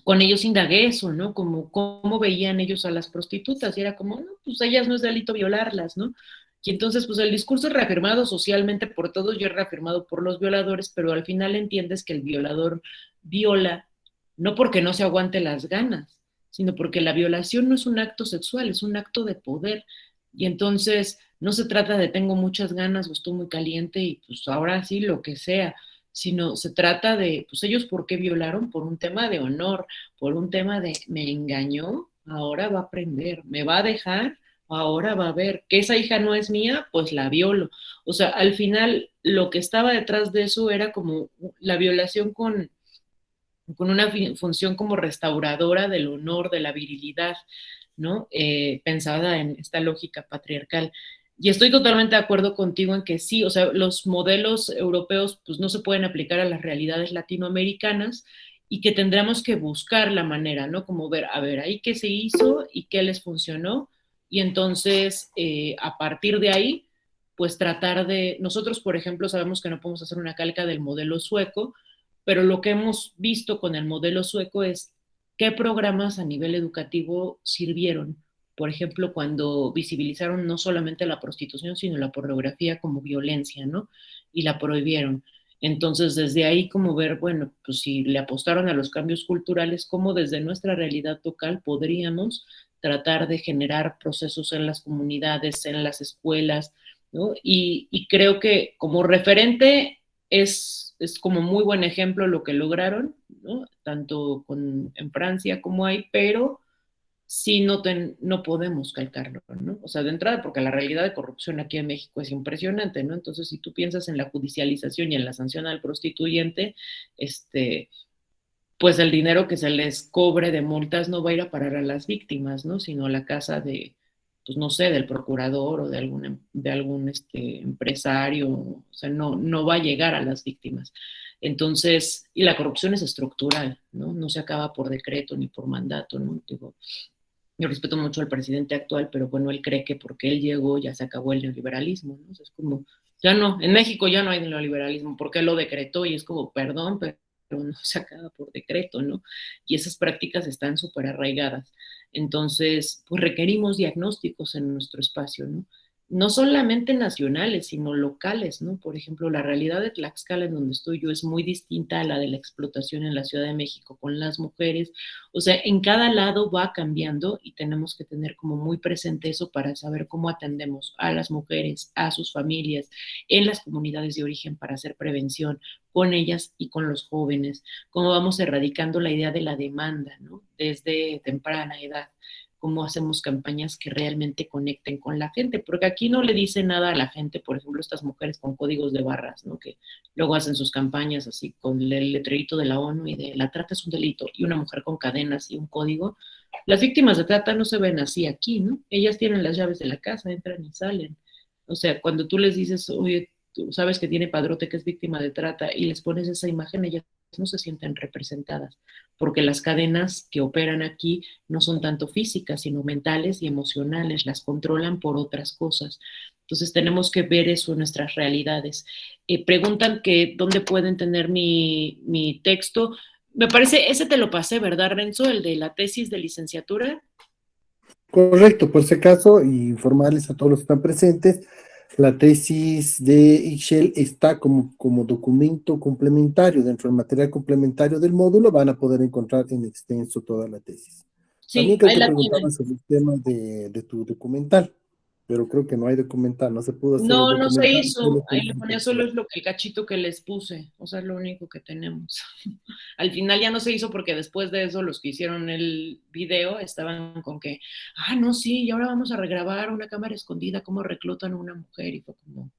con ellos indagué eso, ¿no? Como cómo veían ellos a las prostitutas y era como, no, pues ellas no es delito violarlas, ¿no? Y entonces, pues el discurso es reafirmado socialmente por todos y es reafirmado por los violadores, pero al final entiendes que el violador viola no porque no se aguante las ganas, sino porque la violación no es un acto sexual, es un acto de poder. Y entonces no se trata de tengo muchas ganas o estoy muy caliente y pues ahora sí lo que sea, sino se trata de, pues ellos por qué violaron, por un tema de honor, por un tema de me engañó, ahora va a aprender, me va a dejar, ahora va a ver que esa hija no es mía, pues la violo. O sea, al final lo que estaba detrás de eso era como la violación con una función como restauradora del honor, de la virilidad, ¿no? Pensada en esta lógica patriarcal. Y estoy totalmente de acuerdo contigo en que sí, o sea, los modelos europeos pues no se pueden aplicar a las realidades latinoamericanas y que tendremos que buscar la manera, ¿no? Como ver, a ver, ahí qué se hizo y qué les funcionó. Y entonces, a partir de ahí, pues tratar de, nosotros, por ejemplo, sabemos que no podemos hacer una calca del modelo sueco, pero lo que hemos visto con el modelo sueco es qué programas a nivel educativo sirvieron. Por ejemplo, cuando visibilizaron no solamente la prostitución, sino la pornografía como violencia, ¿no? Y la prohibieron. Entonces, desde ahí como ver, bueno, pues si le apostaron a los cambios culturales, cómo desde nuestra realidad local podríamos tratar de generar procesos en las comunidades, en las escuelas, ¿no? Y creo que como referente es como muy buen ejemplo lo que lograron, ¿no? Tanto en Francia como hay, pero sí no podemos calcarlo, ¿no? O sea, de entrada, porque la realidad de corrupción aquí en México es impresionante, ¿no? Entonces, si tú piensas en la judicialización y en la sanción al prostituyente, pues el dinero que se les cobre de multas no va a ir a parar a las víctimas, ¿no? Sino a la casa de, pues no sé, del procurador o de algún empresario, o sea, no va a llegar a las víctimas. Entonces, y la corrupción es estructural, ¿no? No se acaba por decreto ni por mandato, ¿no? Digo, yo respeto mucho al presidente actual, pero bueno, él cree que porque él llegó ya se acabó el neoliberalismo, ¿no? O sea, es como, ya no, en México ya no hay neoliberalismo, porque él lo decretó y es como, perdón, pero no se acaba por decreto, ¿no? Y esas prácticas están súper arraigadas. Entonces, pues requerimos diagnósticos en nuestro espacio, ¿no? No solamente nacionales, sino locales, ¿no? Por ejemplo, la realidad de Tlaxcala, en donde estoy yo, es muy distinta a la de la explotación en la Ciudad de México con las mujeres. O sea, en cada lado va cambiando y tenemos que tener como muy presente eso para saber cómo atendemos a las mujeres, a sus familias, en las comunidades de origen para hacer prevención con ellas y con los jóvenes, cómo vamos erradicando la idea de la demanda, ¿no? Desde temprana edad, cómo hacemos campañas que realmente conecten con la gente, porque aquí no le dice nada a la gente, por ejemplo, estas mujeres con códigos de barras, ¿no? Que luego hacen sus campañas así con el letrerito de la ONU y de la trata es un delito, y una mujer con cadenas y un código. Las víctimas de trata no se ven así aquí, ¿no? Ellas tienen las llaves de la casa, entran y salen. O sea, cuando tú les dices, oye, tú sabes que tiene padrote que es víctima de trata y les pones esa imagen, ellas no se sienten representadas, porque las cadenas que operan aquí no son tanto físicas, sino mentales y emocionales, las controlan por otras cosas. Entonces tenemos que ver eso en nuestras realidades. Preguntan que dónde pueden tener mi texto. Me parece, ese te lo pasé, ¿verdad, Renzo? El de la tesis de licenciatura. Correcto, por si acaso, y informarles a todos los que están presentes, la tesis de Ixchel está como documento complementario, dentro del material complementario del módulo van a poder encontrar en extenso toda la tesis. Sí, También creo ahí que la tienen. preguntabas sobre el tema de tu documental, pero creo que no hay documental, no se pudo hacer el No, no se documental. hizo. Ahí le ponía solo es lo que el cachito que les puse. O sea, es lo único que tenemos. Al final ya no se hizo porque después de eso los que hicieron el video estaban con que, no, sí, y ahora vamos a regrabar una cámara escondida, cómo reclutan a una mujer. Y fue como,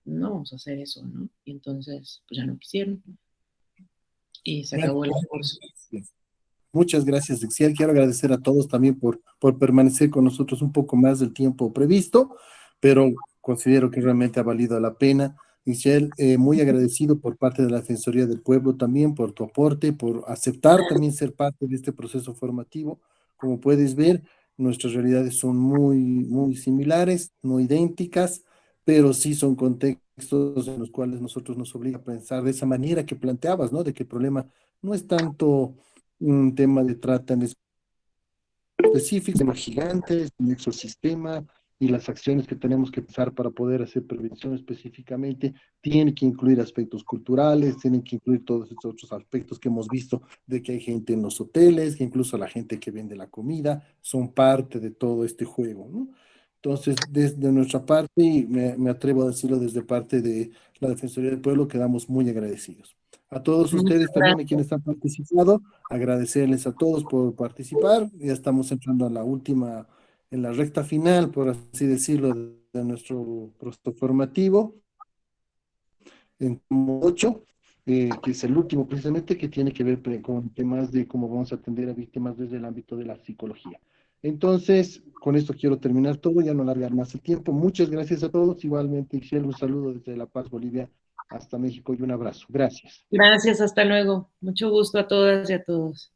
no vamos a hacer eso, ¿no? Y entonces, pues ya no quisieron. Y se acabó el esfuerzo. Muchas gracias, Excel. Quiero agradecer a todos también por permanecer con nosotros un poco más del tiempo previsto, pero considero que realmente ha valido la pena. Michelle, muy agradecido por parte de la Defensoría del Pueblo también por tu aporte, por aceptar también ser parte de este proceso formativo. Como puedes ver, nuestras realidades son muy similares, no idénticas, pero sí son contextos en los cuales nosotros nos obliga a pensar de esa manera que planteabas, ¿no? De que el problema no es tanto un tema de trata en específico, tema gigantes, un ecosistema y las acciones que tenemos que pensar para poder hacer prevención específicamente tienen que incluir aspectos culturales, tienen que incluir todos estos otros aspectos que hemos visto de que hay gente en los hoteles, que incluso la gente que vende la comida son parte de todo este juego, ¿no? Entonces, desde nuestra parte, y me atrevo a decirlo desde parte de la Defensoría del Pueblo, quedamos muy agradecidos. A todos Muchas ustedes también, a gracias. quienes han participado, agradecerles a todos por participar. Ya estamos entrando a la última, en la recta final, por así decirlo, de nuestro proceso formativo, en 8, que es el último precisamente, que tiene que ver con temas de cómo vamos a atender a víctimas desde el ámbito de la psicología. Entonces, con esto quiero terminar todo, ya no alargar más el tiempo. Muchas gracias a todos. Igualmente, Ixchel, un saludo desde La Paz, Bolivia, hasta México y un abrazo. Gracias. Gracias, hasta luego. Mucho gusto a todas y a todos.